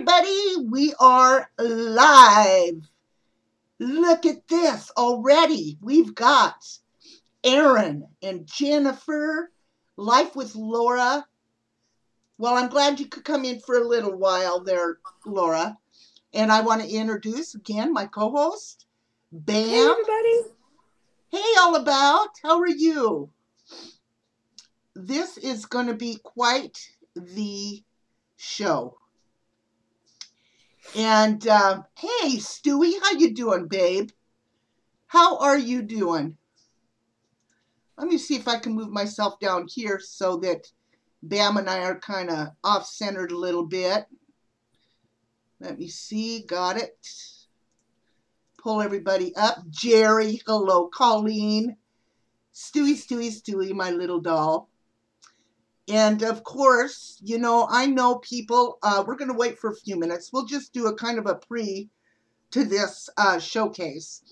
everybody. We are live. Look at this already. We've got Aaron and Jennifer, Life with Laura. Well, I'm glad you could come in for a little while there, Laura. And I want to introduce again my co-host, Bam. Hey, everybody. Hey, all about. How are you? This is going to be quite the show. And hey, Stewie, how you doing, babe? How are you doing? Let me see if I can move myself down here so that Bam and I are kind of off-centered a little bit. Let me see. Got it. Pull everybody up. Jerry, hello. Colleen. Stewie, my little doll. And of course, you know, I know people, we're going to wait for a few minutes. We'll just do a kind of a pre to this showcase.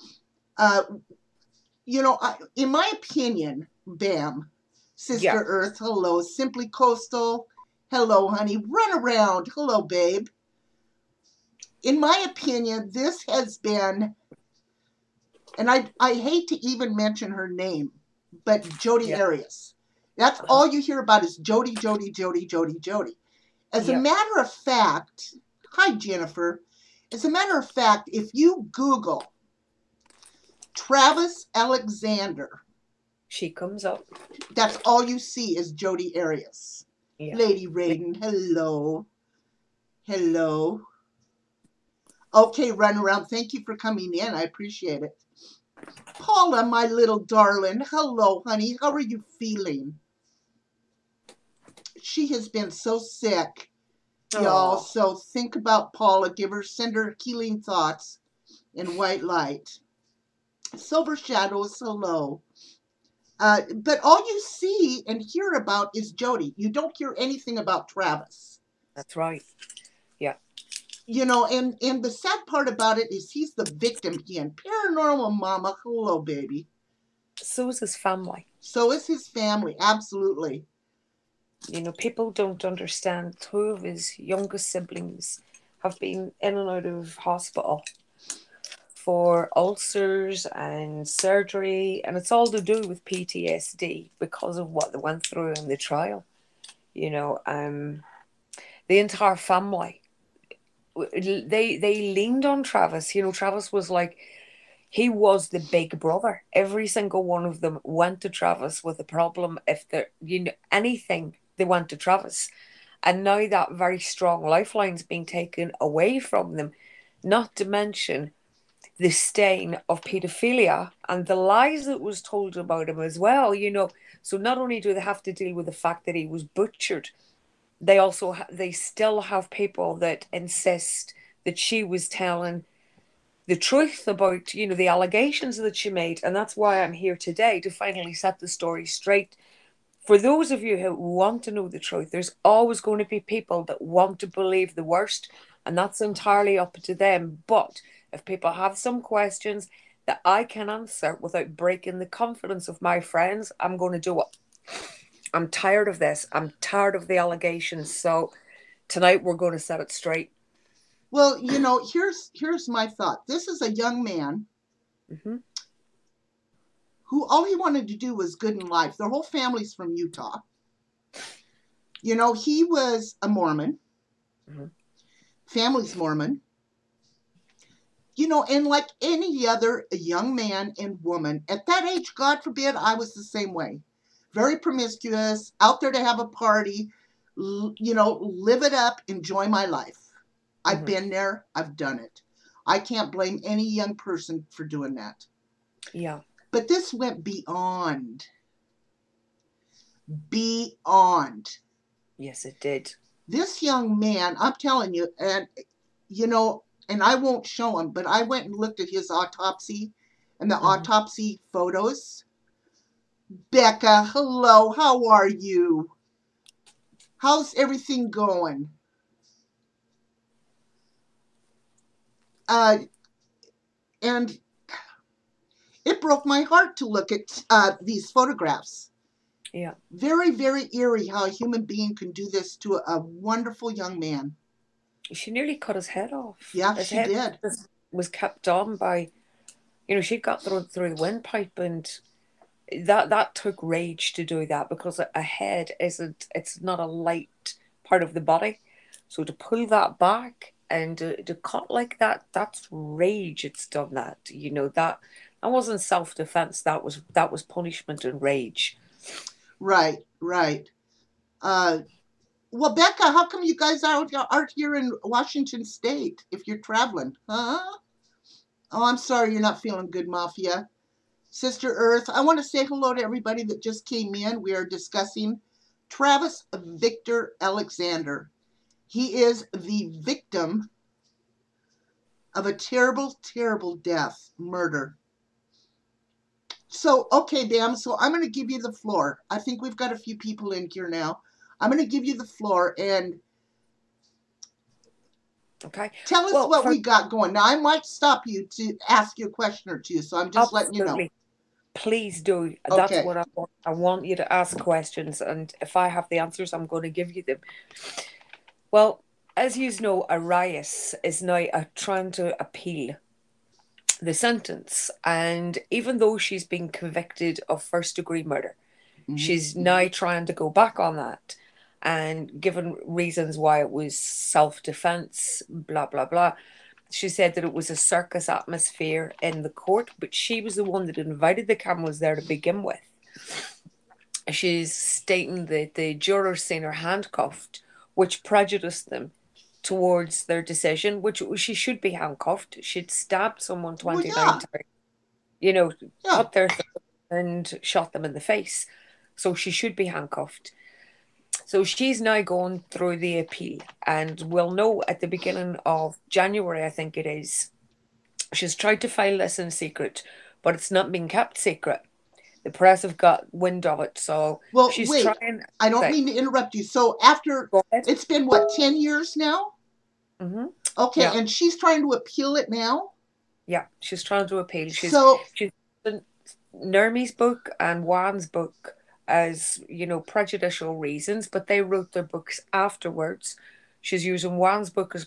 You know, in my opinion, Bam, Sister Earth, hello. Simply Coastal, hello, honey. Run around, hello, babe. In my opinion, this has been, and I hate to even mention her name, but Jodi Arias. That's all you hear about is Jodi. As a matter of fact, hi, Jennifer. As a matter of fact, if you Google Travis Alexander, she comes up. That's all you see is Jodi Arias. Yeah. Lady Raiden, hello. Hello. Okay, run around. Thank you for coming in. I appreciate it. Paula, my little darling. Hello, honey. How are you feeling? She has been so sick, y'all. So think about Paula. Send her healing thoughts in white light. Silver Shadows, hello. But all you see and hear about is Jodi. You don't hear anything about Travis. That's right. Yeah. You know, and the sad part about it is he's the victim again. Paranormal mama, hello, baby. So is his family. So is his family, absolutely. You know, people don't understand 2 of his youngest siblings have been in and out of hospital for ulcers and surgery, and it's all to do with PTSD because of what they went through in the trial. You know, the entire family, they leaned on Travis. You know, Travis was like, he was the big brother. Every single one of them went to Travis with a problem. If there, you know, anything, they went to Travis. And now that very strong lifeline's being taken away from them, not to mention the stain of pedophilia and the lies that was told about him as well, you know. So not only do they have to deal with the fact that he was butchered, they still have people that insist that she was telling the truth about, you know, the allegations that she made. And that's why I'm here today, to finally set the story straight. For those of you who want to know the truth, there's always going to be people that want to believe the worst, and that's entirely up to them. But if people have some questions that I can answer without breaking the confidence of my friends, I'm going to do it. I'm tired of this. I'm tired of the allegations. So tonight we're going to set it straight. Well, you know, here's my thought. This is a young man who all he wanted to do was good in life. Their whole family's from Utah. You know, he was a Mormon. Family's Mormon. You know, and like any other young man and woman, at that age, God forbid, I was the same way. Very promiscuous, out there to have a party, you know, live it up, enjoy my life. I've been there. I've done it. I can't blame any young person for doing that. Yeah. But this went beyond. Beyond. Yes, it did. This young man, I'm telling you, and, you know, and I won't show him, but I went and looked at his autopsy and the autopsy photos. Becca, hello. How are you? How's everything going? And it broke my heart to look at these photographs. Yeah. Very, very eerie how a human being can do this to a wonderful young man. She nearly cut his head off. Yeah, His she head did. was kept on by, she got through the windpipe, and that took rage to do that, because a head it's not a light part of the body. So to pull that back and to cut like that, that's rage. It's done that. That wasn't self-defense. That was punishment and rage. Right, right. Uh, well, Becca, how come you guys aren't here in Washington State if you're traveling? Huh? Oh, I'm sorry you're not feeling good, Mafia. Sister Earth, I want to say hello to everybody that just came in. We are discussing Travis Victor Alexander. He is the victim of a terrible, terrible death, murder. So, okay, Bam, so I'm going to give you the floor. I think we've got a few people in here now. I'm going to give you the floor and Okay. tell us Well, what we got going. Now, I might stop you to ask you a question or two, so I'm just letting you know. absolutely. Please do. That's Okay. what I want. I want you to ask questions, and if I have the answers, I'm going to give you them. Well, as you know, Arias is now trying to appeal the sentence, and even though she's been convicted of first-degree murder, Mm-hmm. she's now trying to go back on that, and given reasons why it was self-defense, blah blah blah. She said that it was a circus atmosphere in the court, but she was the one that invited the cameras there to begin with. She's stating that the jurors seen her handcuffed, which prejudiced them towards their decision, which she should be handcuffed. She'd stabbed someone Well, 29 yeah, times, you know, yeah. cut their throat and shot them in the face. So she should be handcuffed. So she's now going through the appeal, and we'll know at the beginning of January, I think it is. She's tried to file this in secret, but it's not being kept secret. The press have got wind of it, so Well, she's wait, trying. I don't Say, mean to interrupt you. So, after go ahead. it's been what, 10 years now? Mm-hmm. Okay, Yeah, and she's trying to appeal it now? yeah. She's trying to appeal. So, She's using Nermi's book and Juan's book as prejudicial reasons, but they wrote their books afterwards. She's using Juan's book as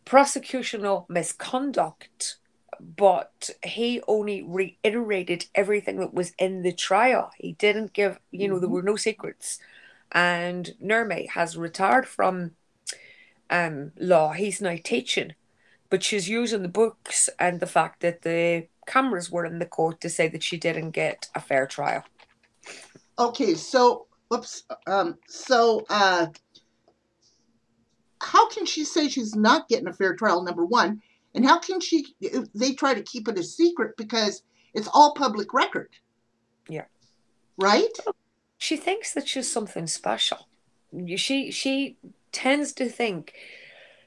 prosecutional misconduct, but he only reiterated everything that was in the trial. He didn't give, there mhm. were no secrets. And Nurme has retired from law. He's now teaching, but she's using the books and the fact that the cameras were in the court to say that she didn't get a fair trial. Okay, so, whoops. How can she say she's not getting a fair trial, number one? And how can they try to keep it a secret because it's all public record, Yeah. right? She thinks that she's something special. She tends to think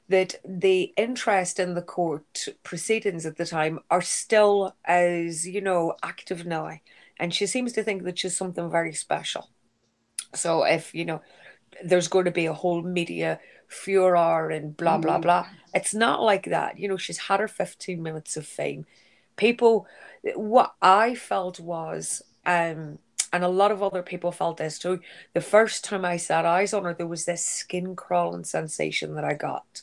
that the interest in the court proceedings at the time are still as, active now. And she seems to think that she's something very special. So if, there's going to be a whole media furor and blah, blah, Mm-hmm. blah, it's not like that. She's had her 15 minutes of fame. People, what I felt was, and a lot of other people felt this too, the first time I set eyes on her, there was this skin crawling sensation that I got.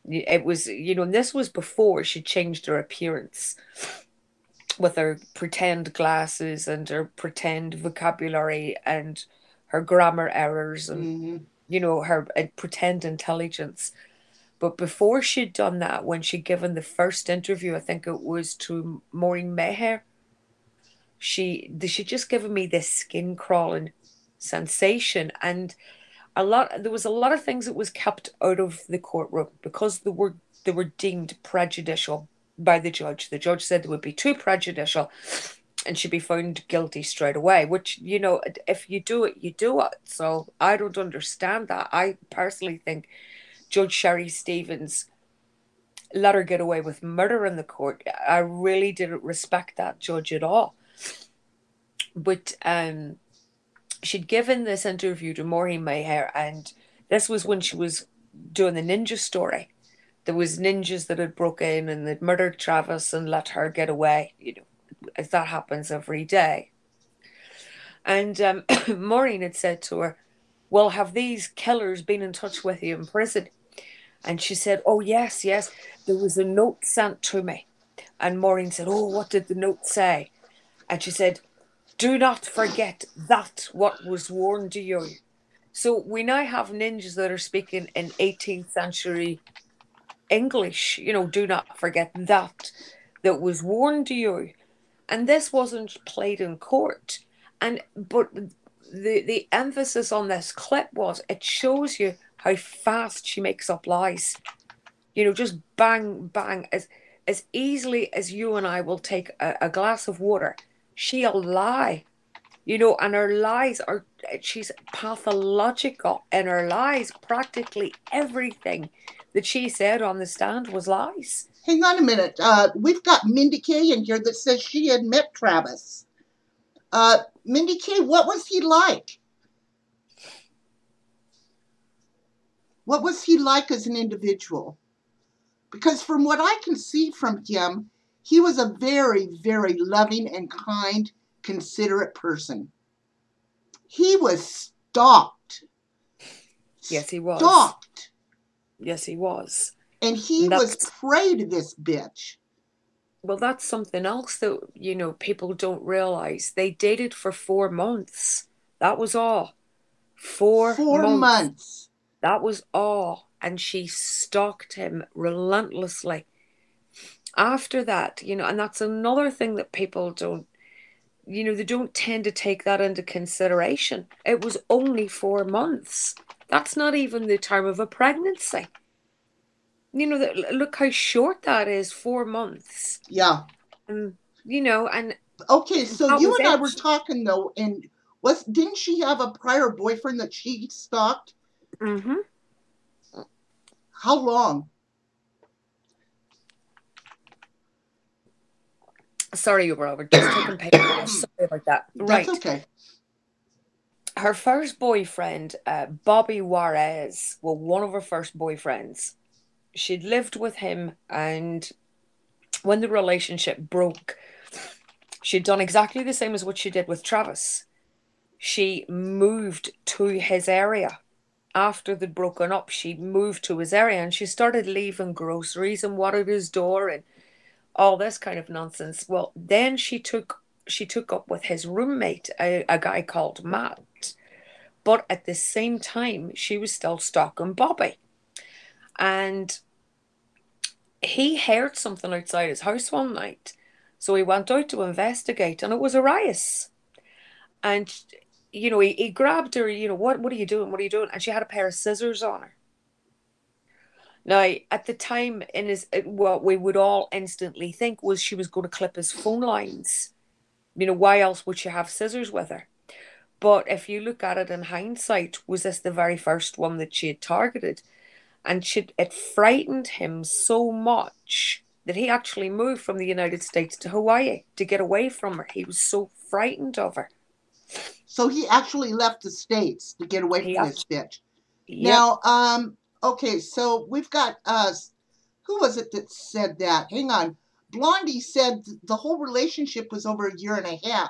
It was, and this was before she changed her appearance with her pretend glasses and her pretend vocabulary and her grammar errors and, Mm-hmm. her pretend intelligence. But before she'd done that, when she'd given the first interview, I think it was to Maureen Mayher, she just given me this skin crawling sensation. And there was a lot of things that was kept out of the courtroom because they were deemed prejudicial by the judge. The judge said they would be too prejudicial and she'd be found guilty straight away, which, if you do it, you do it. So I don't understand that. I personally think Judge Sherry Stevens let her get away with murder in the court. I really didn't respect that judge at all. But she'd given this interview to Maureen Mayher, and this was when she was doing the ninja story. There was ninjas that had broke in and they'd murdered Travis and let her get away, as that happens every day. And Maureen had said to her, well, have these killers been in touch with you in prison? And she said, oh, yes, yes. There was a note sent to me. And Maureen said, oh, what did the note say? And she said, do not forget that what was warned to you. So we now have ninjas that are speaking in 18th century English, do not forget that was warned to you. And this wasn't played in court. But the emphasis on this clip was it shows you how fast she makes up lies. Just bang, bang, as easily as you and I will take a glass of water, she'll lie, and her lies she's pathological in her lies. Practically everything that she said on the stand was lies. Hang on a minute. We've got Mindy Kay in here that says she had met Travis. Mindy Kay, what was he like? What was he like as an individual? Because from what I can see from him, he was a very, very loving and kind, considerate person. He was stalked. Yes, he was. Stalked. Yes, he was. And he was prey to this bitch. Well, that's something else that, people don't realize. They dated for 4 months. That was all. 4 months. That was all. And she stalked him relentlessly. After that, and that's another thing that people don't, they don't tend to take that into consideration. It was only 4 months. That's not even the time of a pregnancy. Look how short that is, 4 months. Yeah. And okay, so you and I were talking though, and didn't she have a prior boyfriend that she stalked? Mm-hmm. How long? Sorry, Robert, just taking paper. Sorry about that. Right. That's okay. Her first boyfriend, Bobby Juarez, one of her first boyfriends. She'd lived with him, and when the relationship broke, she'd done exactly the same as what she did with Travis. She moved to his area. After they'd broken up, she moved to his area, and she started leaving groceries and watered his door and all this kind of nonsense. Well, then she took up with his roommate, a guy called Matt. But at the same time, she was still stalking Bobby. And he heard something outside his house one night. So he went out to investigate, and it was Arias. And, he grabbed her, what are you doing? What are you doing? And she had a pair of scissors on her. Now, at the time, what we would all instantly think was she was going to clip his phone lines. Why else would she have scissors with her? But if you look at it in hindsight, was this the very first one that she had targeted? And it frightened him so much that he actually moved from the United States to Hawaii to get away from her. He was so frightened of her. So he actually left the States to get away from this bitch. Yep. Now, okay, so we've got, who was it that said that? Hang on. Blondie said the whole relationship was over 1.5 years.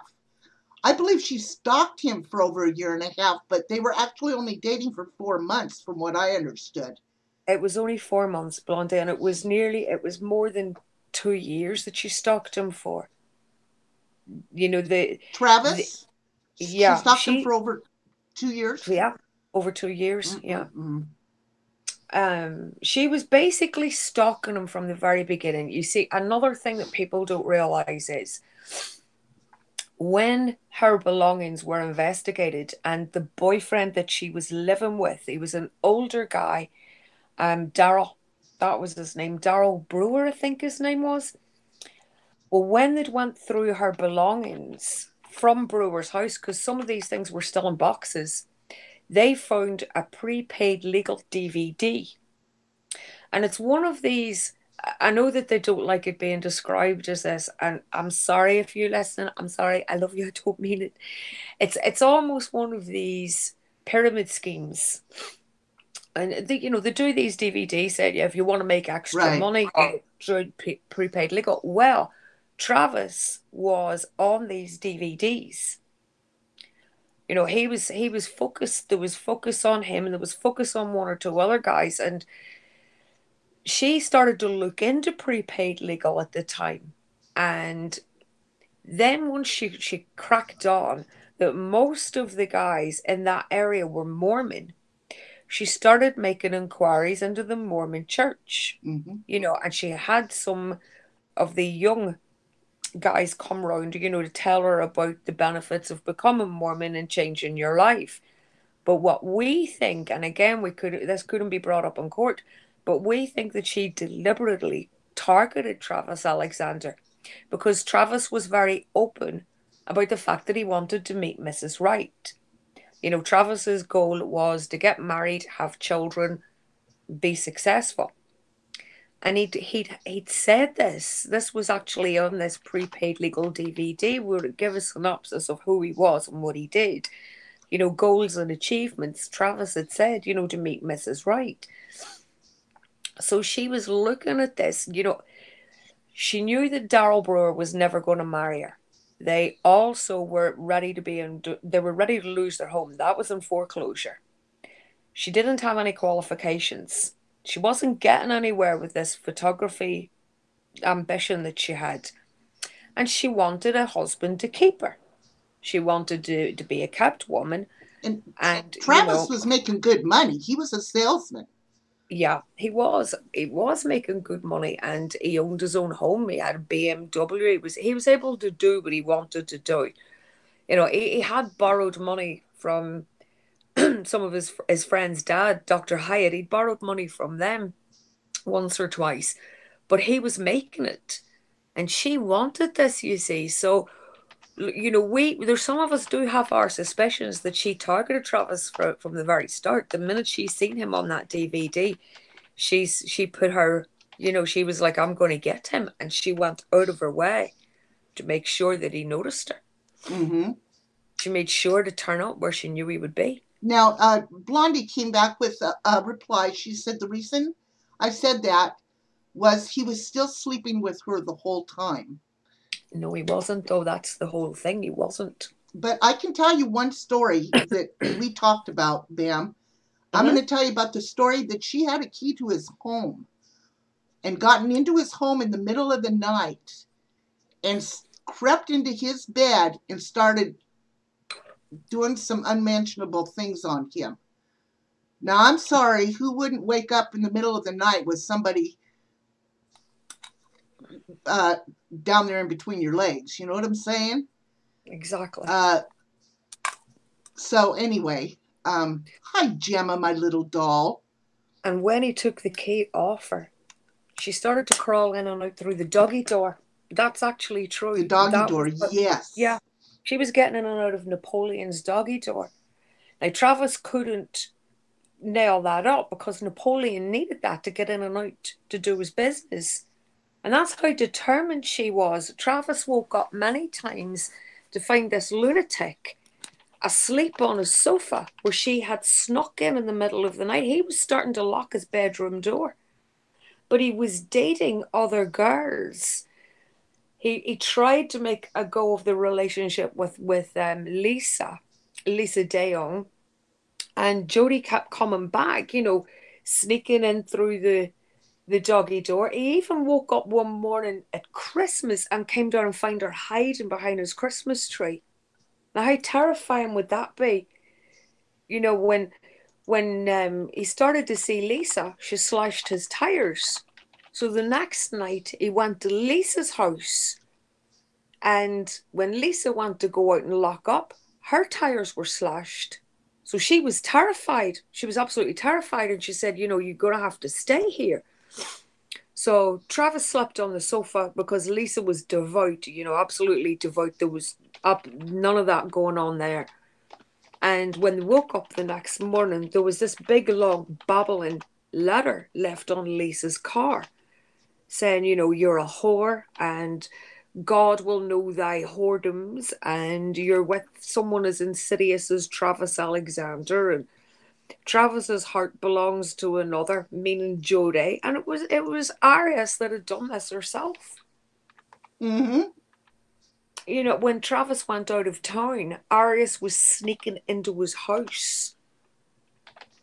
I believe she stalked him for over 1.5 years, but they were actually only dating for 4 months, from what I understood. It was only 4 months, Blondie, and it was more than 2 years that she stalked him for. Travis? Yeah. She stalked him for over 2 years? Yeah, over 2 years, Mm-mm. yeah. She was basically stalking him from the very beginning. You see, another thing that people don't realize is when her belongings were investigated and the boyfriend that she was living with, he was an older guy, Daryl, that was his name, Daryl Brewer, I think his name was. Well, when they went through her belongings from Brewer's house, because some of these things were still in boxes, they found a prepaid legal DVD. And it's one of these, I know that they don't like it being described as this, and I'm sorry if you listen, I'm sorry, I love you, I don't mean it. It's almost one of these pyramid schemes. And they do these DVDs, say, if you want to make extra money, through prepaid legal. Well, Travis was on these DVDs. He was focused. There was focus on him, and there was focus on one or two other guys. And she started to look into prepaid legal at the time. And then once she cracked on that most of the guys in that area were Mormon, she started making inquiries into the Mormon church. Mm-hmm. And she had some of the young guys come round, to tell her about the benefits of becoming Mormon and changing your life. But what we think, and again, this couldn't be brought up in court, but we think that she deliberately targeted Travis Alexander because Travis was very open about the fact that he wanted to meet Mrs. Wright. Travis's goal was to get married, have children, be successful. And he'd said this. This was actually on this prepaid legal DVD where it gave a synopsis of who he was and what he did. Goals and achievements. Travis had said, to meet Mrs. Wright. So she was looking at this. She knew that Daryl Brewer was never going to marry her. They also were ready they were ready to lose their home. That was in foreclosure. She didn't have any qualifications. She wasn't getting anywhere with this photography ambition that she had. And she wanted a husband to keep her. She wanted to be a kept woman. And And, Travis was making good money. He was a salesman. Yeah, he was. He was making good money, and he owned his own home. He had a BMW. He was able to do what he wanted to do. He had borrowed money from some of his friend's dad, Dr. Hyatt. He'd borrowed money from them once or twice, but he was making it, and she wanted this. You see, so there's some of us do have our suspicions that she targeted Travis from the very start. The minute she seen him on that DVD, she put her, she was like, I'm going to get him, and she went out of her way to make sure that he noticed her. Mm-hmm. She made sure to turn up where she knew he would be. Now, Blondie came back with a reply. She said the reason I said that was he was still sleeping with her the whole time. No, he wasn't, though. That's the whole thing. He wasn't. But I can tell you one story that we talked about, Bam. I'm Mhm. going to tell you about the story that she had a key to his home and gotten into his home in the middle of the night and crept into his bed and started doing some unmentionable things on him. Now, I'm sorry, who wouldn't wake up in the middle of the night with somebody down there in between your legs? You know what I'm saying? Exactly. So anyway, hi, Gemma, my little doll. And when he took the key off her, she started to crawl in and out through the doggy door. That's actually true. The doggy That door, was what, yes. yeah. She was getting in and out of Napoleon's doggy door. Now, Travis couldn't nail that up because Napoleon needed that to get in and out to do his business. And that's how determined she was. Travis woke up many times to find this lunatic asleep on a sofa where she had snuck in the middle of the night. He was starting to lock his bedroom door, but he was dating other girls. He tried to make a go of the relationship with Lisa DeYoung, and Jody kept coming back, sneaking in through the doggy door. He even woke up one morning at Christmas and came down and found her hiding behind his Christmas tree. Now, how terrifying would that be? When he started to see Lisa, she slashed his tires. So the next night, he went to Lisa's house. And when Lisa went to go out and lock up, her tires were slashed. So she was terrified. She was absolutely terrified. And she said, you're going to have to stay here. So Travis slept on the sofa because Lisa was devout, absolutely devout. There was none of that going on there. And when they woke up the next morning, there was this big, long, babbling letter left on Lisa's car saying, you're a whore and God will know thy whoredoms and you're with someone as insidious as Travis Alexander and Travis's heart belongs to another, meaning Jodie, and it was Arias that had done this herself. Mm-hmm. when Travis went out of town, Arias was sneaking into his house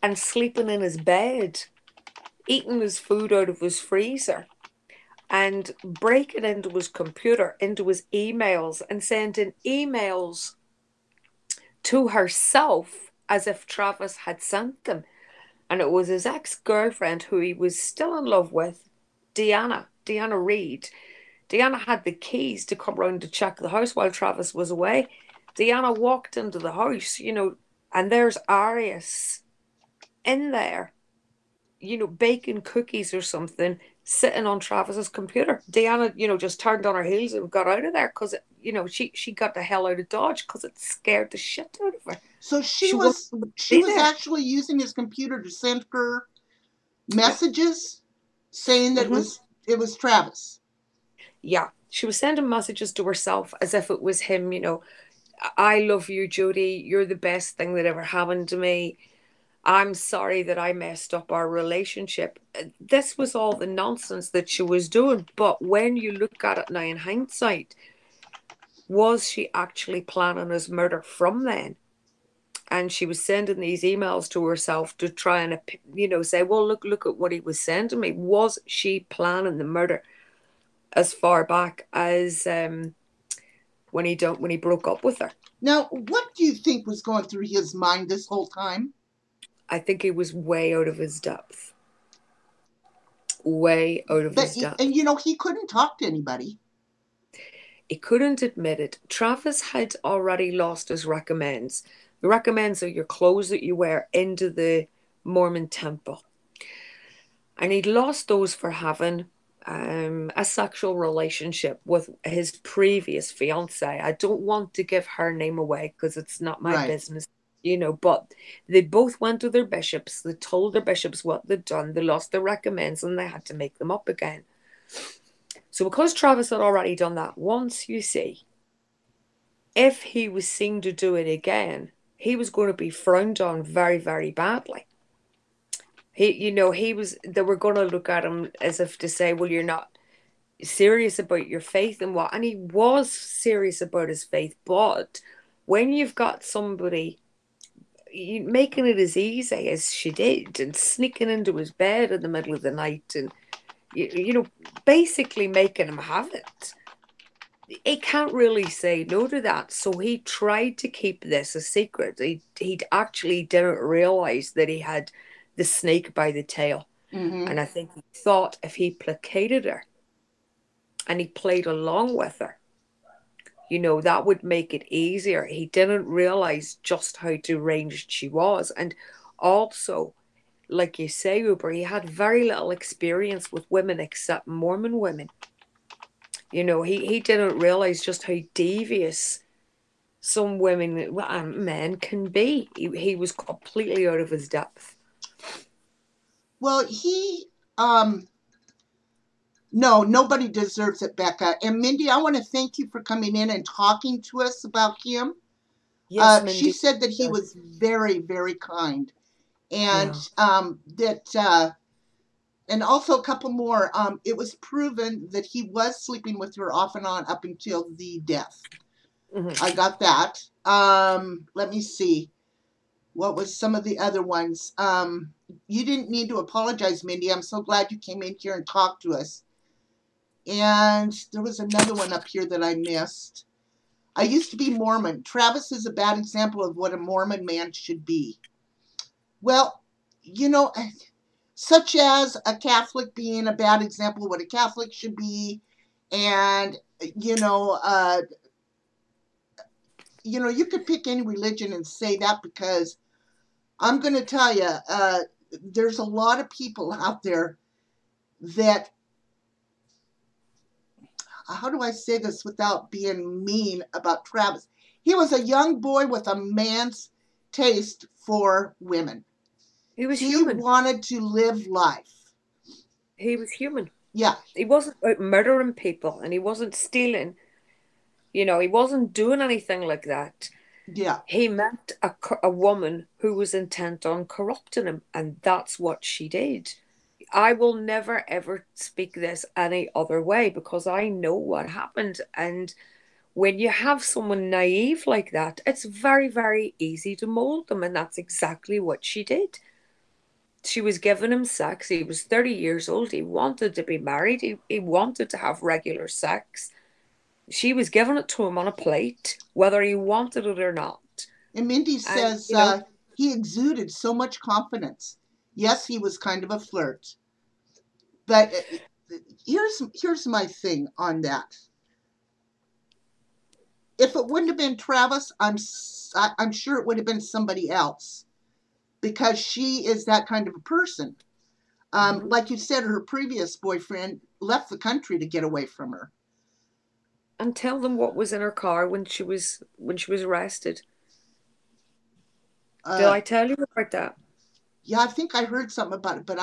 and sleeping in his bed, eating his food out of his freezer, and breaking into his computer, into his emails, and sending emails to herself as if Travis had sent them. And it was his ex-girlfriend who he was still in love with, Deanna Reed. Deanna had the keys to come round to check the house while Travis was away. Deanna walked into the house, and there's Arias in there, baking cookies or something, sitting on Travis's computer. Deanna, just turned on her heels and got out of there because, she got the hell out of Dodge because it scared the shit out of her. So She wasn't she be was there. actually using his computer to send her messages saying that Hmm. it was Travis. Yeah. She was sending messages to herself as if it was him, I love you, Jody. You're the best thing that ever happened to me. I'm sorry that I messed up our relationship. This was all the nonsense that she was doing. But when you look at it now in hindsight, was she actually planning his murder from then? And she was sending these emails to herself to try and, say, well, look at what he was sending me. Was she planning the murder as far back as when he broke up with her? Now, what do you think was going through his mind this whole time? I think he was way out of his depth. Way out of But his depth. and he couldn't talk to anybody. He couldn't admit it. Travis had already lost his recommends. The recommends are your clothes that you wear into the Mormon temple. And he'd lost those for having a sexual relationship with his previous fiance. I don't want to give her name away because it's not my Right. business, but they both went to their bishops. They told their bishops what they'd done. They lost their recommends and they had to make them up again. So because Travis had already done that once, you see, if he was seen to do it again, he was going to be frowned on very, very badly. They were going to look at him as if to say, well, you're not serious about your faith and what. And he was serious about his faith. But when you've got somebody making it as easy as she did and sneaking into his bed in the middle of the night and, basically making him have it, he can't really say no to that. So he tried to keep this a secret. He actually didn't realize that he had the snake by the tail. Mm-hmm. And I think he thought if he placated her and he played along with her, that would make it easier. He didn't realize just how deranged she was. And also, like you say, Uber, he had very little experience with women except Mormon women. He didn't realize just how devious some women and men can be. He was completely out of his depth. Well, um, no, nobody deserves it, Becca. And Mindy, I want to thank you for coming in and talking to us about him. Yes, She Mindy. said that he was very, very kind, and Yeah. and also a couple more. It was proven that he was sleeping with her off and on up until the death. I Mm-hmm. got that. Let me see. What was some of the other ones? You didn't need to apologize, Mindy. I'm so glad you came in here and talked to us. And there was another one up here that I missed. I used to be Mormon. Travis is a bad example of what a Mormon man should be. Well, you know, such as a Catholic being a bad example of what a Catholic should be, and you could pick any religion and say that because I'm going to tell you, there's a lot of people out there that, how do I say this without being mean about Travis? He was a young boy with a man's taste for women. He was He human. wanted to live life. He was human. Yeah, He wasn't out murdering people and he wasn't stealing. He wasn't doing anything like that. yeah. He met a woman who was intent on corrupting him, and that's what she did. I will never ever speak this any other way because I know what happened. And when you have someone naive like that, it's very, very easy to mold them. And that's exactly what she did. She was giving him sex. He was 30 years old. He wanted to be married. He wanted to have regular sex. She was giving it to him on a plate, whether he wanted it or not. And Mindy And, says he exuded so much confidence. Yes, he was kind of a flirt. But here's my thing on that. If it wouldn't have been Travis, I'm sure it would have been somebody else, because she is that kind of a person. mhm. Like you said, her previous boyfriend left the country to get away from her. And tell them what was in her car when she was arrested. Did Uh, I tell you about that? yeah, I think I heard something about it, but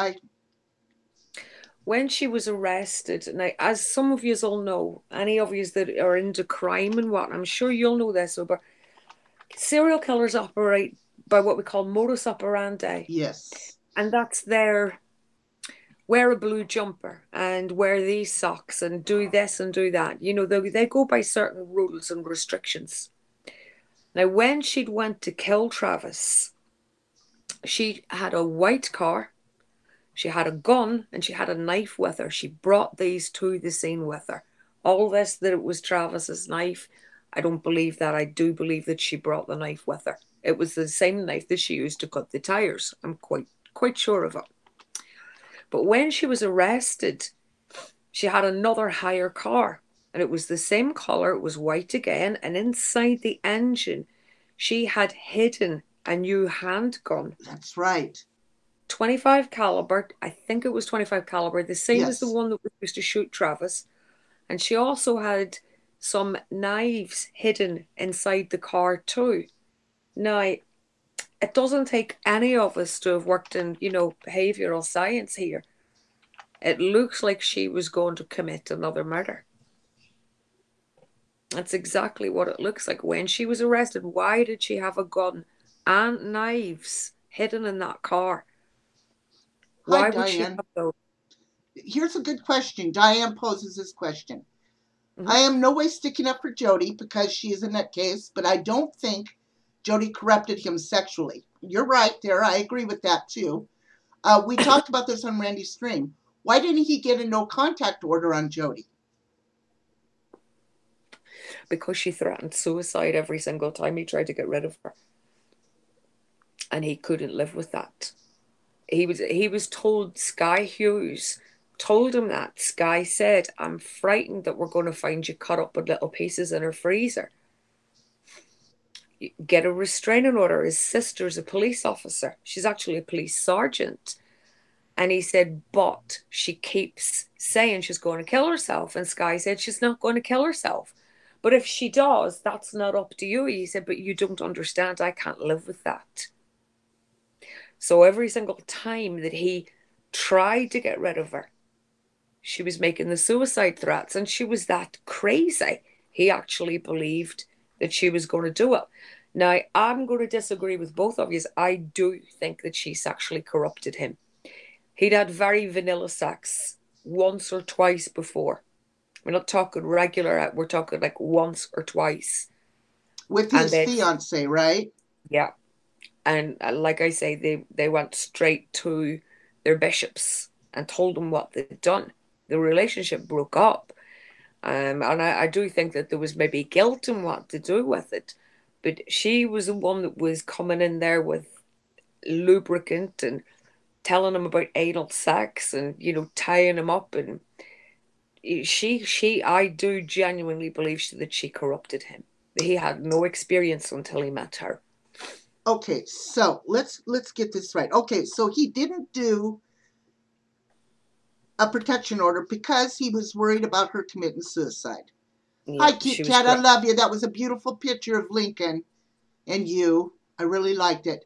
When she was arrested, now as some of you all know, any of you that are into crime and what, I'm sure you'll know this, but serial killers operate by what we call modus operandi, yes, and that's their wear a blue jumper and wear these socks and do this and do that. They go by certain rules and restrictions. Now, when she'd went to kill Travis, she had a white car, she had a gun, and she had a knife with her. She brought these to the scene with her. All this that it was Travis's knife, I don't believe that. I do believe that she brought the knife with her. It was the same knife that she used to cut the tires. I'm quite sure of it. But when she was arrested, she had another higher car, and it was the same color. It was white again, and inside the engine, she had hidden a new handgun, that's right. 25 caliber. I think it was 25 caliber, the same as the Yes. one that was used to shoot Travis. And she also had some knives hidden inside the car too. Now, it doesn't take any of us to have worked in, behavioral science here. It looks like she was going to commit another murder. That's exactly what it looks like. When she was arrested, why did she have a gun and knives hidden in that car? Hi, Why would she Diane. have those? Here's a good question. Diane poses this question. I Mhm. am no way sticking up for Jody because she is a nutcase, but I don't think Jody corrupted him sexually. You're right there. I agree with that too. We talked about this on Randy's stream. Why didn't he get a no contact order on Jody? Because she threatened suicide every single time he tried to get rid of her. And he couldn't live with that. He was told, Sky Hughes told him that. Sky said, I'm frightened that we're going to find you cut up in little pieces in her freezer. Get a restraining order. His sister's a police officer. She's actually a police sergeant. And he said, but she keeps saying she's going to kill herself. And Sky said she's not going to kill herself. But if she does, that's not up to you. He said, but you don't understand. I can't live with that. So every single time that he tried to get rid of her, she was making the suicide threats, and she was that crazy. He actually believed that she was going to do it. Now, I'm going to disagree with both of you. I do think that she sexually corrupted him. He'd had very vanilla sex once or twice before. We're not talking regular, we're talking like once or twice. With And his then, fiance, right? yeah. And like I say, they went straight to their bishops and told them what they'd done. The relationship broke up. And I do think that there was maybe guilt in what to do with it. But she was the one that was coming in there with lubricant and telling him about anal sex and, tying him up. And I do genuinely believe that she corrupted him. He had no experience until he met her. Okay, so let's get this right. Okay, so he didn't do a protection order because he was worried about her committing suicide. Hi, Yeah, Kit she was Kat. I correct. love you. That was a beautiful picture of Lincoln and you. I really liked it.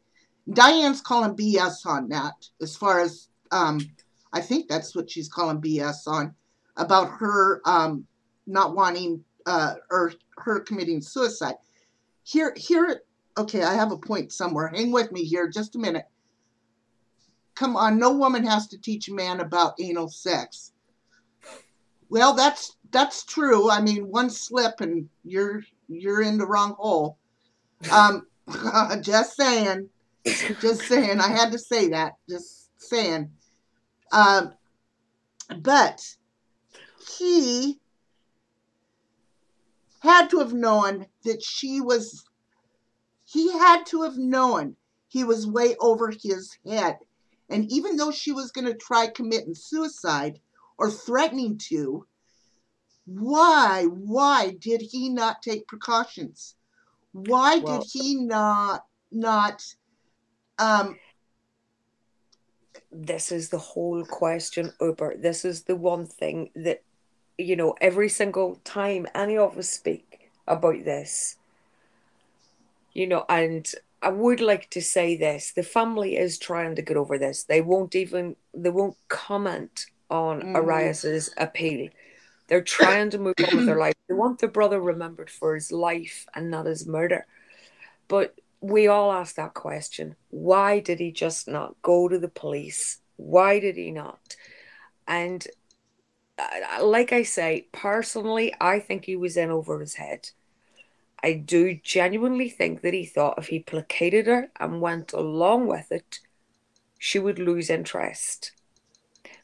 Diane's calling BS on that, as far as I think that's what she's calling BS on, about her not wanting or her committing suicide. Here. Okay, I have a point somewhere. Hang with me here, just a minute. Come on, no woman has to teach a man about anal sex. Well, That's true. I mean, one slip and you're in the wrong hole. Um, just saying, just saying. I had to say that. Just saying. Um, but he had to have known that she was. He had to have known he was way over his head, and even though she was going to try committing suicide or threatening to, why did he not take precautions? Why did Well, he not um this is the whole question, Uber. This is the one thing that, every single time any of us speak about this, and I would like to say this, the family is trying to get over this. They won't comment on mhm, Arias's appeal. They're trying to move on with their life. They want their brother remembered for his life and not his murder. But we all ask that question. Why did he just not go to the police? Why did he not? And like I say, personally, I think he was in over his head. I do genuinely think that he thought if he placated her and went along with it, she would lose interest.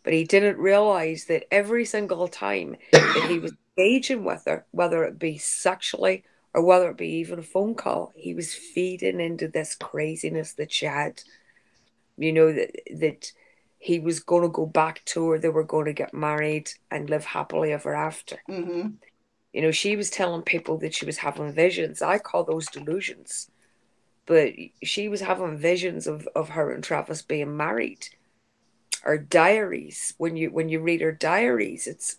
But he didn't realize that every single time that he was engaging with her, whether it be sexually or whether it be even a phone call, he was feeding into this craziness that she had. That he was going to go back to her, they were going to get married and live happily ever after. mhm. She was telling people that she was having visions. I call those delusions. But she was having visions of her and Travis being married. Her diaries, when you read her diaries, it's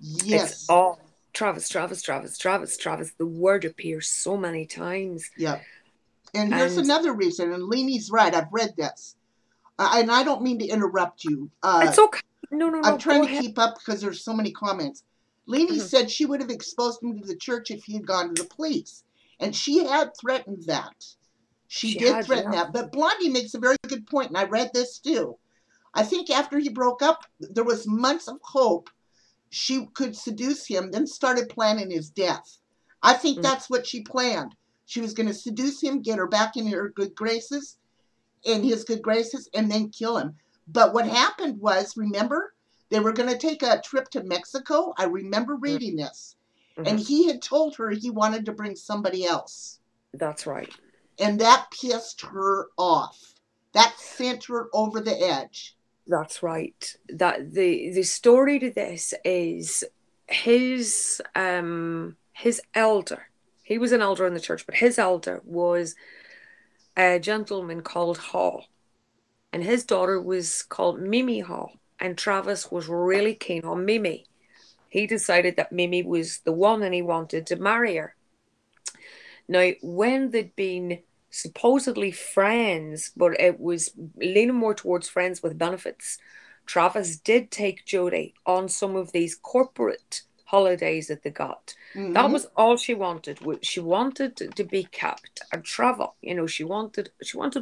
Yes. all Travis, Travis, Travis, Travis, Travis. The word appears so many times. Yep. And here's And another reason, and Leanie's right. I've read this, and I don't mean to interrupt you. it's okay. No, no, I'm no. trying Go to ahead. keep up because there's so many comments. Leanie Mhm. said she would have exposed him to the church if he had gone to the police, and she had threatened that. She She did had, threaten yeah. that. But Blondie makes a very good point, and I read this too. I think after he broke up, there was months of hope she could seduce him, then started planning his death. I think Mhm. that's what she planned. She was going to seduce him, get her back in her good graces, in his good graces, and then kill him. But what happened was, remember, they were going to take a trip to Mexico. I remember reading this. And Mhm. he had told her he wanted to bring somebody else. That's right. And that pissed her off. That sent her over the edge. That's right. That the story to this is his elder. He was an elder in the church, but his elder was a gentleman called Hall, and his daughter was called Mimi Hall. And Travis was really keen on Mimi. He decided that Mimi was the one and he wanted to marry her. Now, when they'd been supposedly friends, but it was leaning more towards friends with benefits, Travis did take Jodie on some of these corporate holidays that they got. That Mm-hmm. was all she wanted. She wanted to be kept and travel. She wanted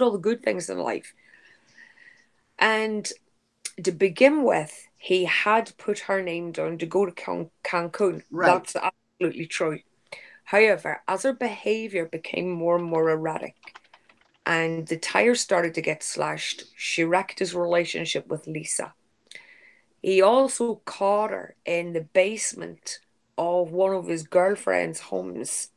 all the good things in life. And to begin with, he had put her name down to go to Cancun. Right. That's absolutely true. However, as her behavior became more and more erratic and the tires started to get slashed, she wrecked his relationship with Lisa. He also caught her in the basement of one of his girlfriend's homes,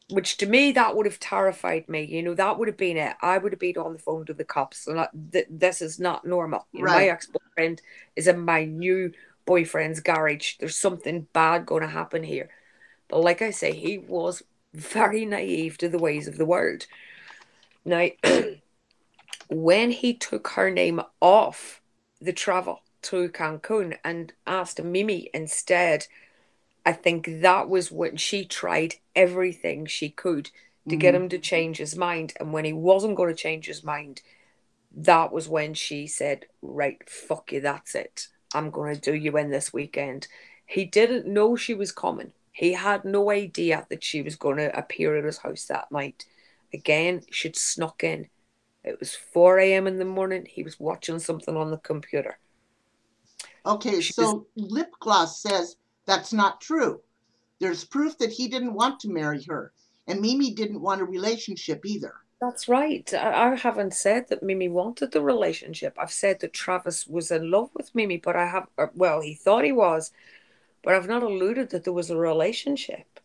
which to me, that would have terrified me. That would have been it. I would have been on the phone to the cops. And this is not normal. My Right. ex-boyfriend is in my new boyfriend's garage. There's something bad going to happen here. But like I say, he was very naive to the ways of the world. Now, when he took her name off the travel to Cancun and asked Mimi instead, I think that was when she tried everything she could to get Mm-hmm. him to change his mind. And when he wasn't going to change his mind, that was when she said, right, fuck you, that's it. I'm going to do you in this weekend. He didn't know she was coming. He had no idea that she was going to appear at his house that night. Again, she'd snuck in. It was 4 a.m. in the morning. He was watching something on the computer. Okay, She was, so lip gloss says That's not true. There's proof that he didn't want to marry her, and Mimi didn't want a relationship either. That's right. I haven't said that Mimi wanted the relationship. I've said that Travis was in love with Mimi, but I have, well, he thought he was, but I've not alluded that there was a relationship.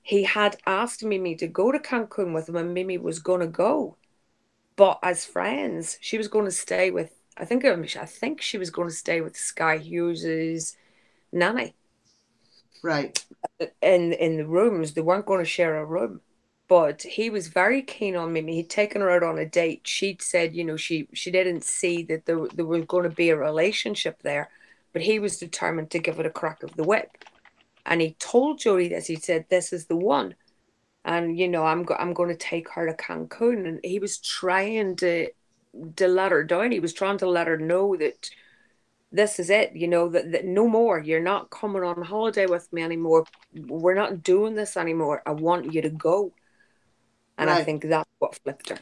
He had asked Mimi to go to Cancun with him, and Mimi was going to go. But as friends, she was going to stay with, I think she was going to stay with Sky Hughes's nanny Right. in the rooms. They weren't going to share a room. But he was very keen on Mimi. He'd taken her out on a date. She'd said, she didn't see that there was going to be a relationship there, but he was determined to give it a crack of the whip. And he told Jodie this. He said, "This is the one." And I'm going to take her to Cancun. And he was trying to let her down. He was trying to let her know that this is it, that no more. You're not coming on holiday with me anymore. We're not doing this anymore. I want you to go. And I Right. think that's what flipped her.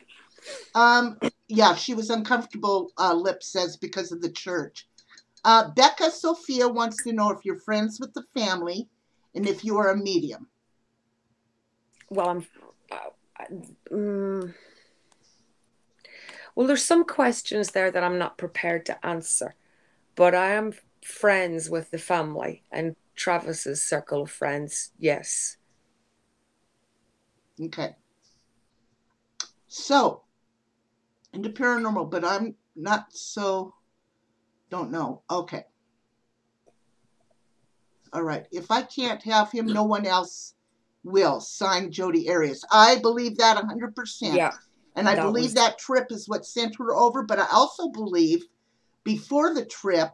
Yeah, she was uncomfortable, Lip says, because of the church. Becca Sophia wants to know if you're friends with the family and if you are a medium. Well, well, there's some questions there that I'm not prepared to answer, but I am friends with the family and Travis's circle of friends. Yes. Okay. So, into paranormal, but I'm not so, don't know. Okay. All right. If I can't have him, no one else will. Signed, Jodi Arias. I believe that 100%. Yeah, And I that believe was. that trip is what sent her over. But I also believe before the trip,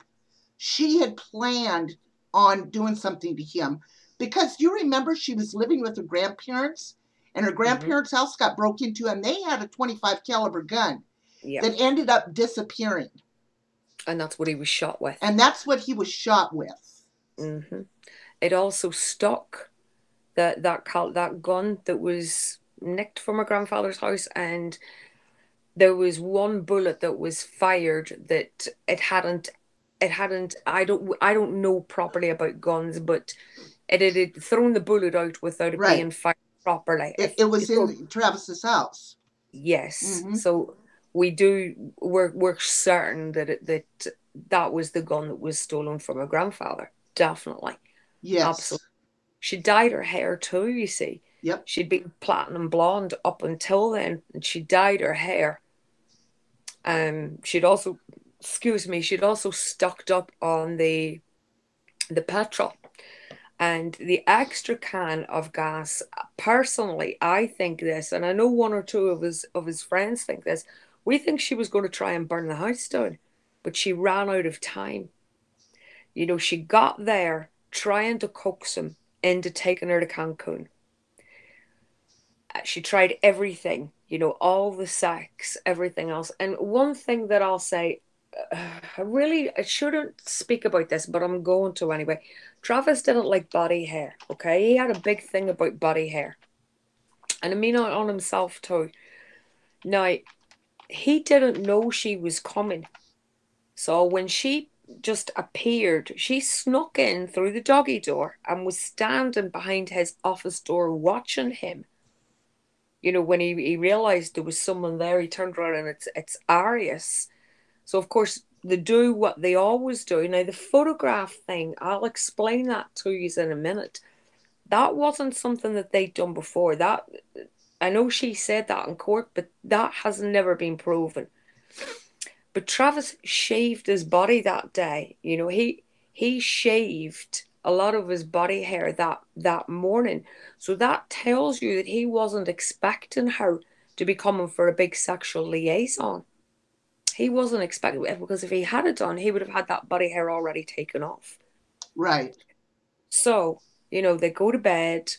she had planned on doing something to him. Because you remember she was living with her grandparents, and her Mhm. grandparents' house got broke into, and they had a 25 caliber gun Yeah, that ended up disappearing. and that's what he was shot with. And that's what he was shot with. Hmm. It also stuck that gun that was nicked from my grandfather's house, and there was one bullet that was fired that it hadn't. I don't know properly about guns, but it had thrown the bullet out without it Right. being fired properly. It was So in Travis's house. yes, Mm-hmm. so we're certain that was the gun that was stolen from her grandfather. Definitely, absolutely. Yes. She dyed her hair too, you see. Yep. She'd been platinum blonde up until then, and she dyed her hair. She'd also, excuse me, she'd also stocked up on the petrol and the extra can of gas. Personally, I think this, and I know one or two of his friends think this. We think she was going to try and burn the house down, but she ran out of time. She got there trying to coax him into taking her to Cancun. She tried everything, all the sex, everything else. And one thing that I'll say, I shouldn't speak about this, but I'm going to anyway. Travis didn't like body hair, okay? He had a big thing about body hair. And I mean on himself too. Now, he didn't know she was coming. So when she just appeared, she snuck in through the doggy door and was standing behind his office door watching him. When he realized there was someone there, he turned around and it's Arius. So of course they do what they always do. Now the photograph thing, I'll explain that to you in a minute. That wasn't something that they'd done before. That I know she said that in court, but that has never been proven. But Travis shaved his body that day. He shaved a lot of his body hair that morning. So that tells you that he wasn't expecting her to be coming for a big sexual liaison. He wasn't expecting it because if he had it done, he would have had that body hair already taken off. Right. So, they go to bed.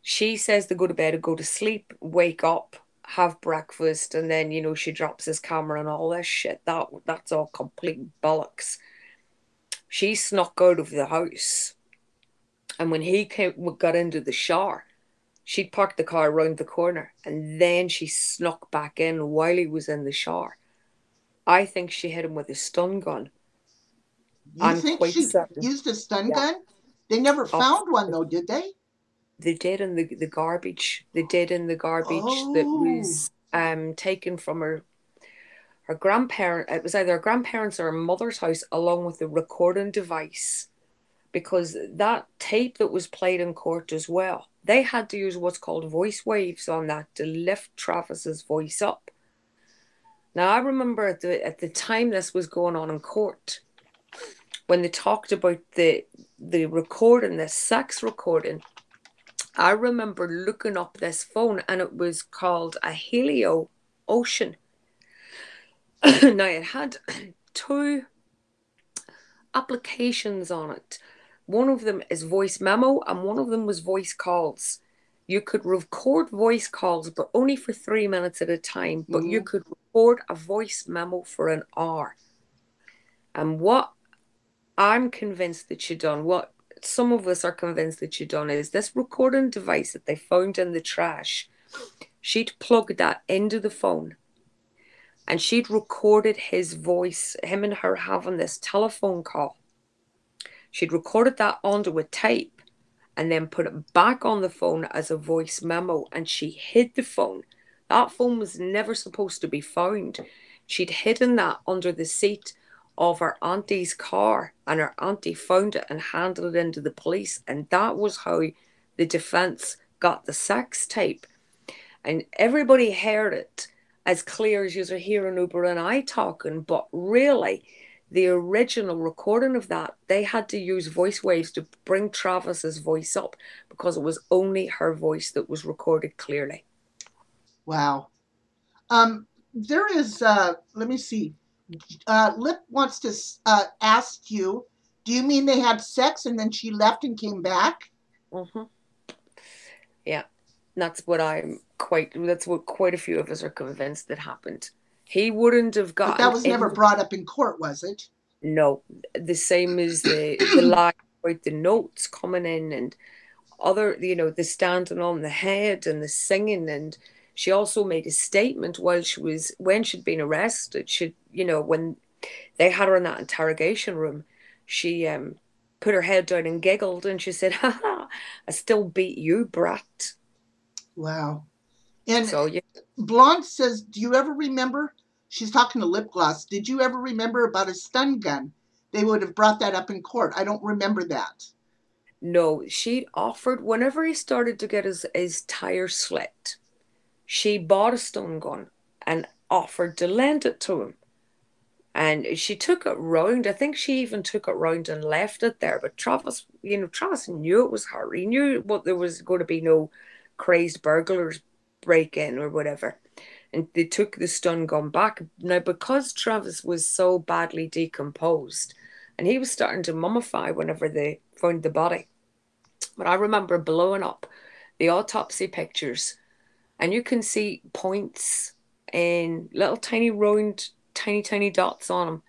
She says they go to bed and go to sleep, wake up, have breakfast, and then, she drops his camera and all this shit. That's all complete bollocks. She snuck out of the house. And when got into the shower, she parked the car around the corner and then she snuck back in while he was in the shower. I think she hit him with a stun gun. You I'm think quite she certain. used a stun Yeah. gun? They never Off found one though, did they? they did in the garbage. They did in the garbage that Oh. was taken from her grandparent. It was either her grandparents or her mother's house, along with the recording device, because that tape that was played in court as well, they had to use what's called voice waves on that to lift Travis's voice up. Now I remember at the time this was going on in court, when they talked about the recording, the sex recording. I remember looking up this phone, and it was called a Helio Ocean. Now it had two applications on it. One of them is voice memo, and one of them was voice calls. You could record voice calls, but only for 3 minutes at a time. But you Mm-hmm. could record a voice memo for an hour. And what I'm convinced that she done, what some of us are convinced that she done, is this recording device that they found in the trash. She'd plugged that into the phone, and she'd recorded his voice, him and her having this telephone call. She'd recorded that onto a tape and then put it back on the phone as a voice memo, and she hid the phone. That phone was never supposed to be found. She'd hidden that under the seat of her auntie's car, and her auntie found it and handed it into the police, and that was how the defense got the sex tape. And everybody heard it as clear as you're hearing Uber and I talking, but really the original recording of that, they had to use voice waves to bring Travis's voice up, because it was only her voice that was recorded clearly. Wow. There is, let me see. Lip wants to ask you, do you mean they had sex and then she left and came back? Mm-hmm. Yeah, that's what quite a few of us are convinced that happened. He wouldn't have But that gotten was never in. brought up in court, was it? No, the same as the lie about the notes coming in, and other, the standing on the head and the singing. And she also made a statement while when she'd been arrested. When they had her in that interrogation room, she put her head down and giggled, and she said, "Ha ha, I still beat you, brat." Wow. And So yeah. Blonde says, do you ever remember? She's talking to Lip Gloss. Did you ever remember about a stun gun? They would have brought that up in court. I don't remember that. No, she'd offered, whenever he started to get his tire slit, she bought a stun gun and offered to lend it to him. And she took it round. I think she even took it round and left it there. But Travis knew it was her. He knew what there was going to be no crazed burglars break in or whatever. And they took the stun gun back. Now, because Travis was so badly decomposed, and he was starting to mummify whenever they found the body. But I remember blowing up the autopsy pictures, and you can see points in little tiny round, tiny, tiny dots on him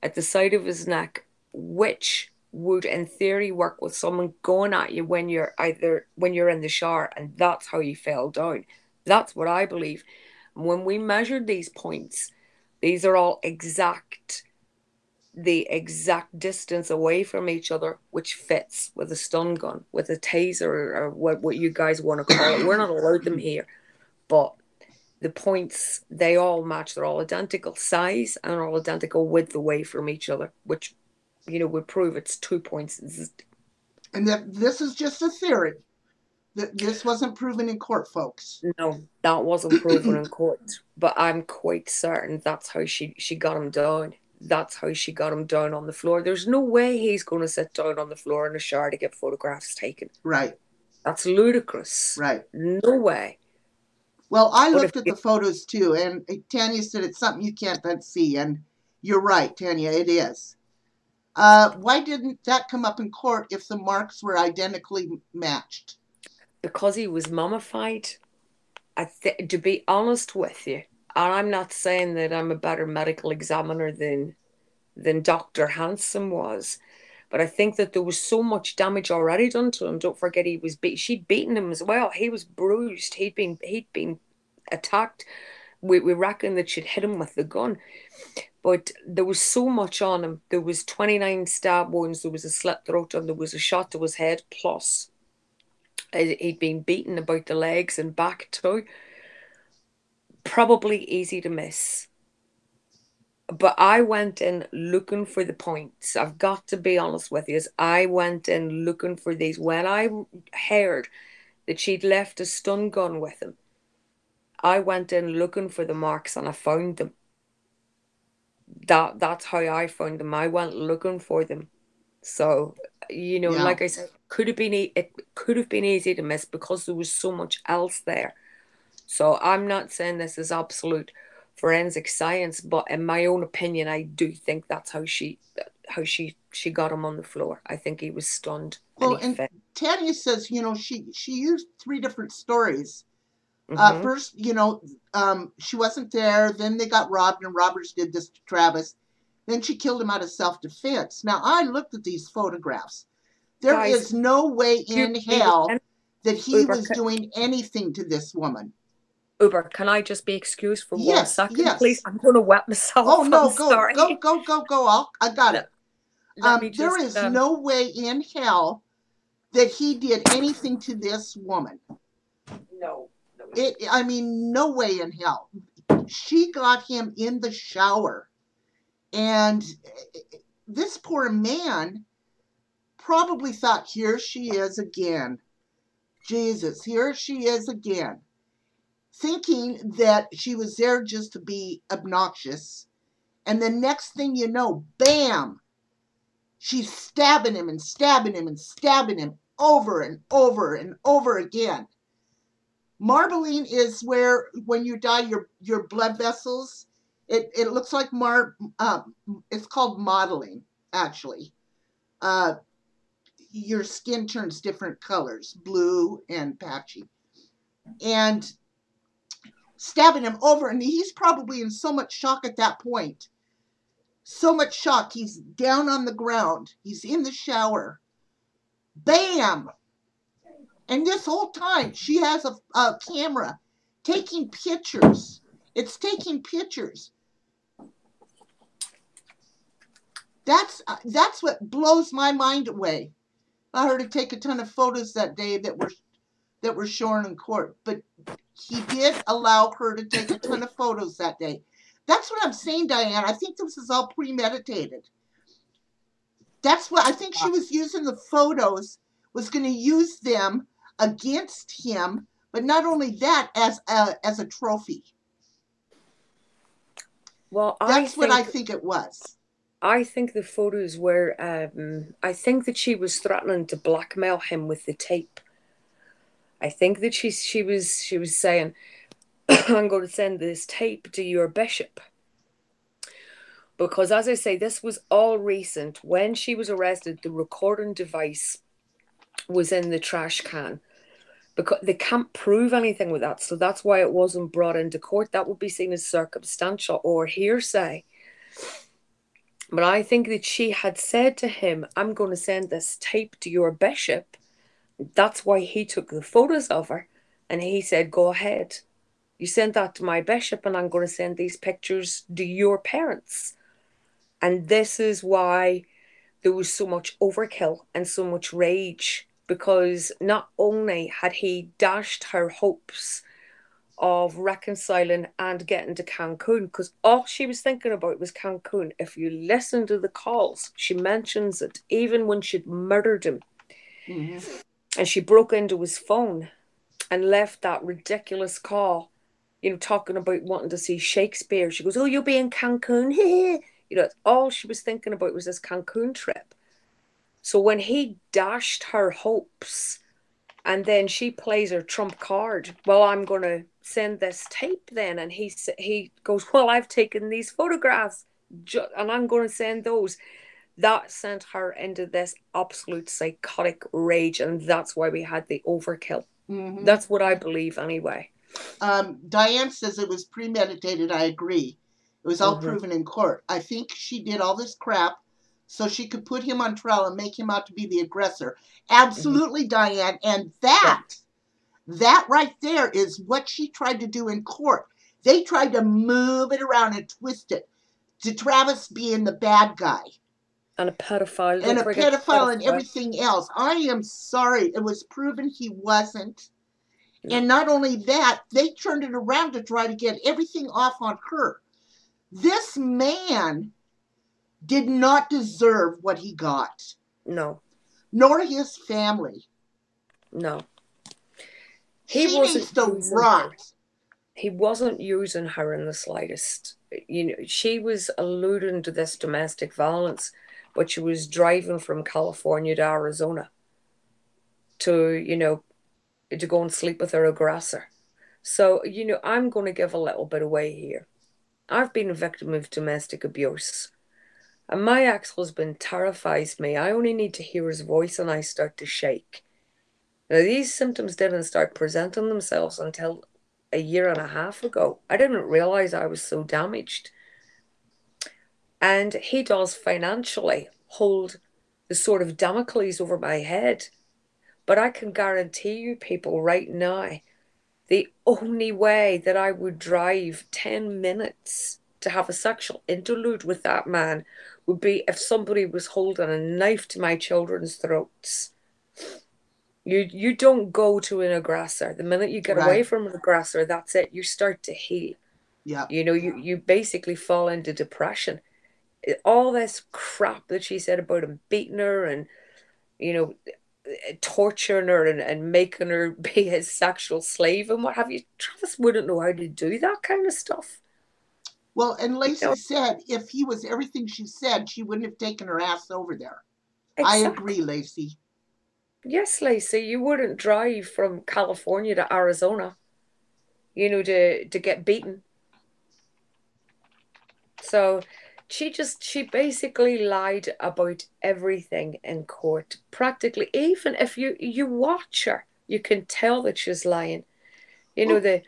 at the side of his neck, which would, in theory, work with someone going at you when you're in the shower, and that's how you fell down. That's what I believe. When we measured these points, these are all the exact distance away from each other, which fits with a stun gun, with a taser, or what you guys want to call it. We're not allowed them here, but the points, they all match. They're all identical size and all identical width away from each other, which would prove it's 2 points. And that this is just a theory. This wasn't proven in court, folks. No, that wasn't proven in court, but I'm quite certain that's how she got him down. That's how she got him down on the floor. There's no way he's going to sit down on the floor in a shower to get photographs taken. Right. That's ludicrous. Right. No way. Well, I But looked at the photos too, and Tanya said it's something you can't unsee, and you're right, Tanya, it is. Why didn't that come up in court if the marks were identically matched? Because he was mummified. To be honest with you, and I'm not saying that I'm a better medical examiner than Dr. Hanson was, but I think that there was so much damage already done to him. Don't forget, she'd beaten him as well. He was bruised. He'd been attacked. We reckon that she'd hit him with the gun. But there was so much on him. There was 29 stab wounds, there was a slit throat, and there was a shot to his head. Plus, he'd been beaten about the legs and back too. Probably easy to miss. But I went in looking for the points. I've got to be honest with you. I went in looking for these. When I heard that she'd left a stun gun with him, I went in looking for the marks and I found them. That's how I found them. I went looking for them. So, Yeah. like I said, it could have been easy to miss because there was so much else there. So I'm not saying this is absolute forensic science, but in my own opinion, I do think that's how she got him on the floor. I think he was stunned and Well, he and fell. Tanya says, she used three different stories. Mm-hmm. First, she wasn't there. Then they got robbed, and robbers did this to Travis. Then she killed him out of self-defense. Now, I looked at these photographs. There Guys, is no way do you in agree with hell him? that he Uber, was doing anything to this woman. Uber, can I just be excused for one Yes, second, please? yes. I'm going to wet Oh myself. I'm no, sorry. go. I got it. Let, let me There just is no way in hell that he did anything to this woman. no. I mean, no way in hell. She got him in the shower, and this poor man probably thought, here she is again. Jesus, here she is again. Thinking that she was there just to be obnoxious. And the next thing you know, bam, she's stabbing him and stabbing him and stabbing him over and over and over again. Marbling is where, when you die, your blood vessels, it looks like it's called mottling, actually. Uh, your skin turns different colors, blue and patchy. And stabbing him over, and he's probably in so much shock at that point. So much shock. He's down on the ground. He's in the shower. Bam! And this whole time, she has a camera taking pictures. It's taking pictures. That's what blows my mind away. I heard her take a ton of photos that day that were shown in court, but he did allow her to take a ton of photos that day. That's what I'm saying, Diane. I think this is all premeditated. That's what I think she was using. The photos, was going to use them against him, but not only that, as a trophy. Well, That's what I think it was. I think the photos were. I think that she was threatening to blackmail him with the tape. I think that she was saying, "I'm going to send this tape to your bishop." Because, as I say, this was all recent. When she was arrested, the recording device was in the trash can. Because they can't prove anything with that, so that's why it wasn't brought into court. That would be seen as circumstantial or hearsay. But I think that she had said to him, I'm going to send this tape to your bishop. That's why he took the photos of her. And he said, go ahead. You send that to my bishop, and I'm going to send these pictures to your parents. And this is why there was so much overkill and so much rage. Because not only had he dashed her hopes of reconciling and getting to Cancun, because all she was thinking about was Cancun. If you listen to the calls, she mentions it, even when she'd murdered him. Mm-hmm. And she broke into his phone and left that ridiculous call, talking about wanting to see Shakespeare. She goes, oh, you'll be in Cancun. All she was thinking about was this Cancun trip. So when he dashed her hopes, and then she plays her trump card, well, I'm going to send this tape then. And he goes, well, I've taken these photographs and I'm going to send those. That sent her into this absolute psychotic rage. And that's why we had the overkill. Mm-hmm. That's what I believe anyway. Diane says it was premeditated. I agree. It was all proven in court. I think she did all this crap so she could put him on trial and make him out to be the aggressor. Absolutely, Diane. And that right there is what she tried to do in court. They tried to move it around and twist it to Travis being the bad guy And a pedophile. and Don't a forget the pedophile and pedophile. everything else. I am sorry. It was proven he wasn't. And No, not only that, they turned it around to try to get everything off on her. This man did not deserve what he got, no, nor his family. no. He She needs wasn't to using her. rot. He wasn't using her in the slightest. She was alluding to this domestic violence, but she was driving from California to Arizona to, to go and sleep with her aggressor. So, I'm going to give a little bit away here. I've been a victim of domestic abuse, and my ex-husband terrifies me. I only need to hear his voice and I start to shake. Now, these symptoms didn't start presenting themselves until a year and a half ago. I didn't realize I was so damaged. And he does financially hold the sort of Damocles over my head. But I can guarantee you, people, right now, the only way that I would drive 10 minutes to have a sexual interlude with that man would be if somebody was holding a knife to my children's throats. You don't go to an aggressor. The minute you get away Right. from an aggressor, that's it. You start to heal. Yeah. You basically fall into depression. All this crap that she said about him beating her and, you know, torturing her and making her be his sexual slave and what have you. Travis wouldn't know how to do that kind of stuff. Well, and You Lacey know, said if he was everything she said, she wouldn't have taken her ass over there. I exactly. agree, Lacey. Yes, Lacey, you wouldn't drive from California to Arizona, to get beaten. So she basically lied about everything in court. Practically, even if you watch her, you can tell that she's lying. You know, Well, the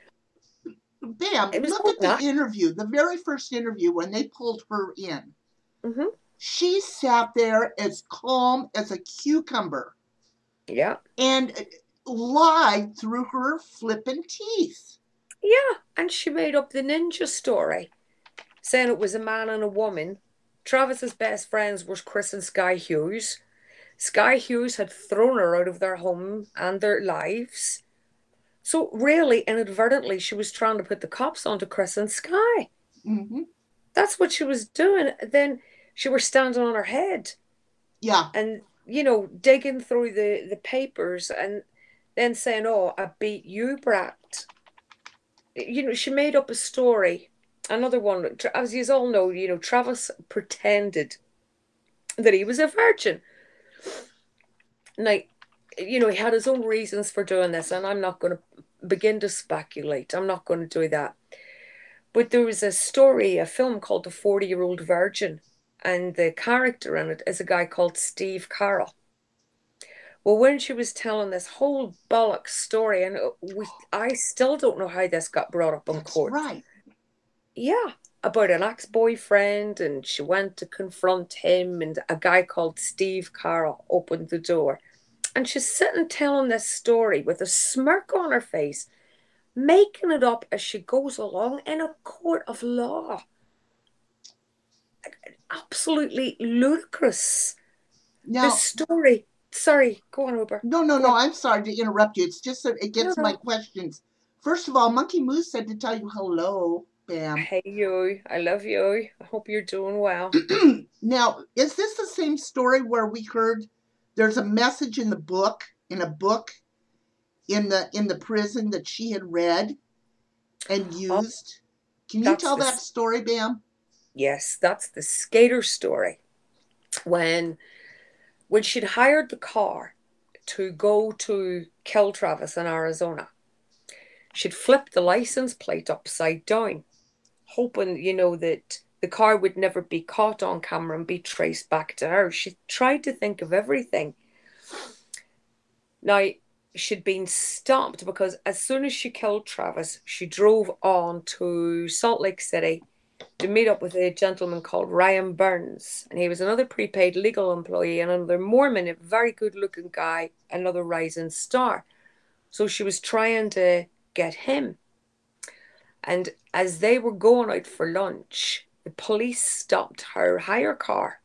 Bam, it was look all at the that. interview, the very first interview when they pulled her in. Hmm. She sat there as calm as a cucumber Yeah. and lied through her flippin' teeth. Yeah. And she made up the ninja story, saying it was a man and a woman. Travis's best friends were Chris and Sky Hughes. Sky Hughes had thrown her out of their home and their lives. So really, inadvertently, she was trying to put the cops onto Chris and Sky. Mm-hmm. That's what she was doing. Then she was standing on her head Yeah. and, digging through the papers and then saying, "Oh, I beat you, brat." She made up a story. Another one, as you all know, Travis pretended that he was a virgin. Now, he had his own reasons for doing this, and I'm not going to begin to speculate. I'm not going to do that. But there was a story, a film called The 40-Year-Old Virgin, and the character in it is a guy called Steve Carell. Well, when she was telling this whole bollocks story, and I still don't know how this got brought up in That's court. right. Yeah, about an ex-boyfriend, and she went to confront him, and a guy called Steve Carell opened the door. And she's sitting telling this story with a smirk on her face, making it up as she goes along in a court of law. Absolutely ludicrous. The Now, story. Sorry, go on, Uber. no, no, Go no, on. I'm sorry to interrupt you. It's just that it No, gets my no. questions. First of all, Monkey Moose said to tell you hello, Bam. Hey, you. I love you. I hope you're doing well. Now, is this the same story where we heard there's a message in the book, in a book in the prison that she had read and Oh, used? Can you that's tell that the story, Bam? yes, that's the skater story. When when she'd hired the car to go to kill Travis in Arizona, she'd flipped the license plate upside down, hoping, that the car would never be caught on camera and be traced back to her. She tried to think of everything. Now, she'd been stopped because as soon as she killed Travis, she drove on to Salt Lake City to meet up with a gentleman called Ryan Burns. And he was another prepaid legal employee and another Mormon, a very good looking guy, another rising star. So she was trying to get him. And as they were going out for lunch, the police stopped her hire car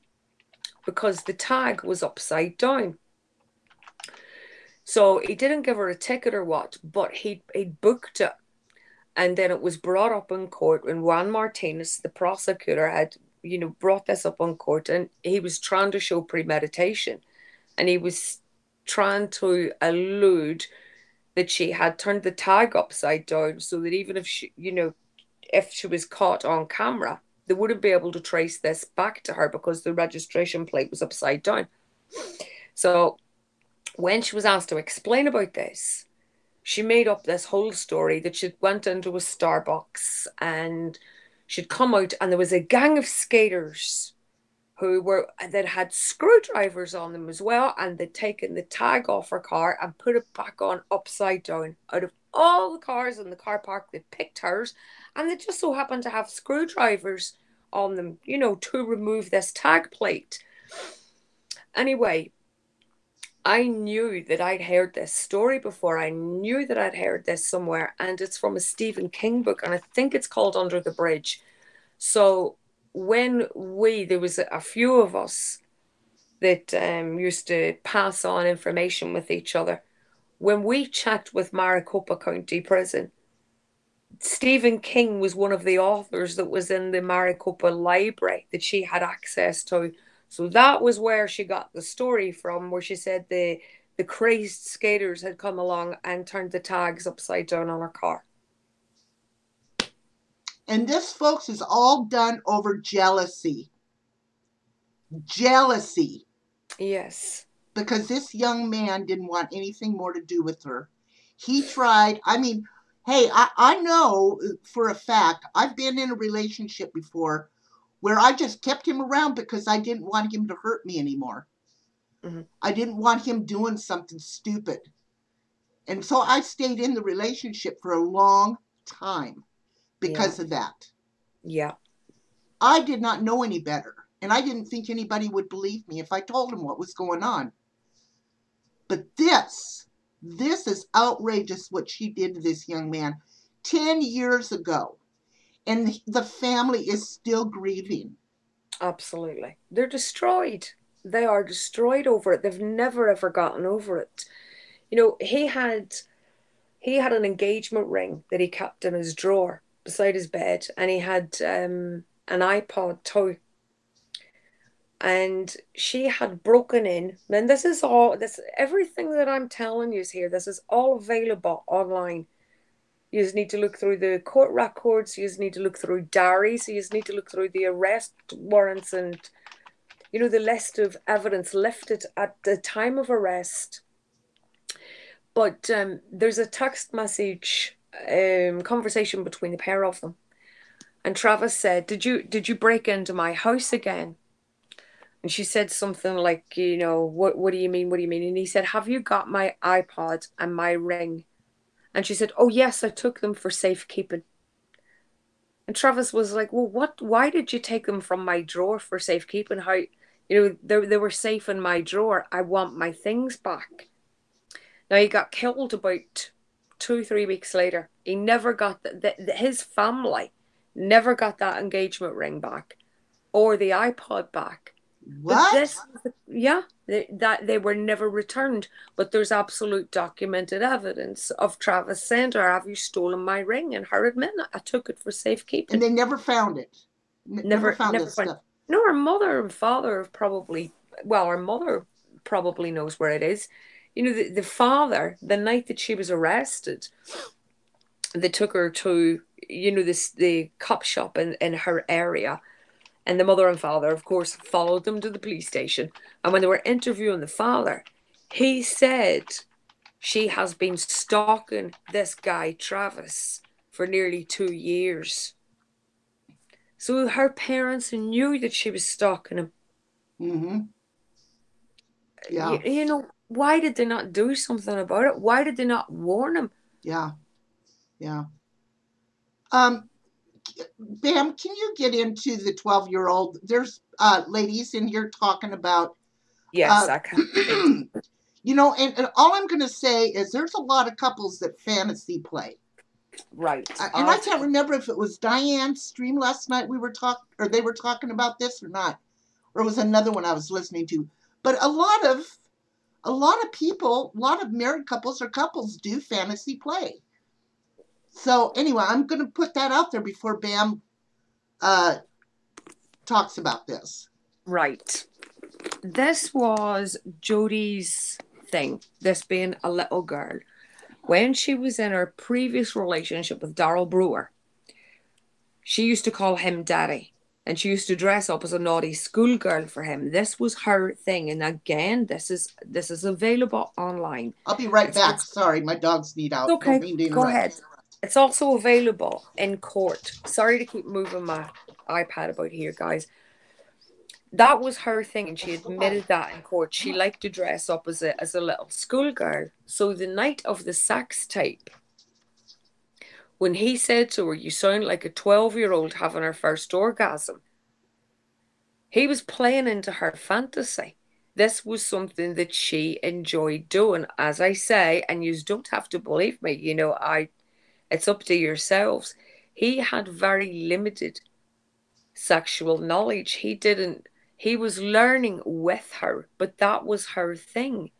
because the tag was upside down. So he didn't give her a ticket or what, but he booked it. And then it was brought up in court when Juan Martinez, the prosecutor, had, brought this up in court, and he was trying to show premeditation. And he was trying to allude that she had turned the tag upside down so that even if if she was caught on camera, they wouldn't be able to trace this back to her because the registration plate was upside down. So when she was asked to explain about this, she made up this whole story that she'd went into a Starbucks and she'd come out and there was a gang of skaters that had screwdrivers on them as well, and they'd taken the tag off her car and put it back on upside down. Out of all the cars in the car park, they picked hers, and they just so happened to have screwdrivers on them, to remove this tag plate. Anyway, I knew that I'd heard this story before. I knew that I'd heard this somewhere, and it's from a Stephen King book, and I think it's called Under the Bridge. So when there was a few of us that used to pass on information with each other. When we checked with Maricopa County Prison, Stephen King was one of the authors that was in the Maricopa library that she had access to. So that was where she got the story from, where she said the crazed skaters had come along and turned the tags upside down on her car. And this, folks, is all done over jealousy. Jealousy. Yes. Because this young man didn't want anything more to do with her. He tried. I mean, hey, I know for a fact, I've been in a relationship before where I just kept him around because I didn't want him to hurt me anymore. Mm-hmm. I didn't want him doing something stupid. And so I stayed in the relationship for a long time because of that. Yeah. I did not know any better. And I didn't think anybody would believe me if I told them what was going on. But this is outrageous what she did to this young man 10 years ago. And the family is still grieving. Absolutely. They're destroyed. They are destroyed over it. They've never ever gotten over it. He had an engagement ring that he kept in his drawer beside his bed, and he had an iPod too. And she had broken in, and everything that I'm telling you here, this is all available online. You just need to look through the court records, you just need to look through diaries, you just need to look through the arrest warrants and, the list of evidence lifted at the time of arrest. But there's a text message conversation between the pair of them. And Travis said, did you break into my house again? And she said something like, what do you mean? What do you mean? And he said, have you got my iPod and my ring? And she said, oh, yes, I took them for safekeeping. And Travis was like, well, why did you take them from my drawer for safekeeping? How, they were safe in my drawer. I want my things back. Now, he got killed about 2-3 weeks later. He never got his family never got that engagement ring back or the iPod back. What? But that they were never returned. But there's absolute documented evidence of Travis saying to her, have you stolen my ring? And her admitting, I took it for safekeeping. And they never found it. Never found this stuff. No, her mother and father her mother probably knows where it is. The father, the night that she was arrested, they took her to, the cop shop in her area. And the mother and father, of course, followed them to the police station. And when they were interviewing the father, he said she has been stalking this guy, Travis, for nearly 2 years. So her parents knew that she was stalking him. Mm-hmm. Yeah. Why did they not do something about it? Why did they not warn him? Yeah. Yeah. Bam, can you get into the 12-year-old? There's ladies in here talking about. Yes, I can. And all I'm going to say is there's a lot of couples that fantasy play. Right. And I I'll can't remember if it was Diane's stream last night we were talking, or they were talking about this or not, or it was another one I was listening to. But a lot of people, a lot of married couples or couples do fantasy play. So anyway, I'm going to put that out there before Bam uh, talks about this. Right. This was Jodie's thing, this being a little girl. When she was in her previous relationship with Daryl Brewer, she used to call him Daddy. And she used to dress up as a naughty schoolgirl for him. This was her thing. And again, this is available online. I'll be right It's back. also, Sorry, my dogs need it's out. Don't okay. mean to Go interrupt. ahead. It's also available in court. Sorry to keep moving my iPad about here, guys. That was her thing, and she admitted that in court. She liked to dress up as a little schoolgirl. So the night of the sex tape, when he said to her, "You sound like a 12-year-old having her first orgasm," he was playing into her fantasy. This was something that she enjoyed doing, as I say, and you don't have to believe me. It's up to yourselves. He had very limited sexual knowledge. He was learning with her, but that was her thing.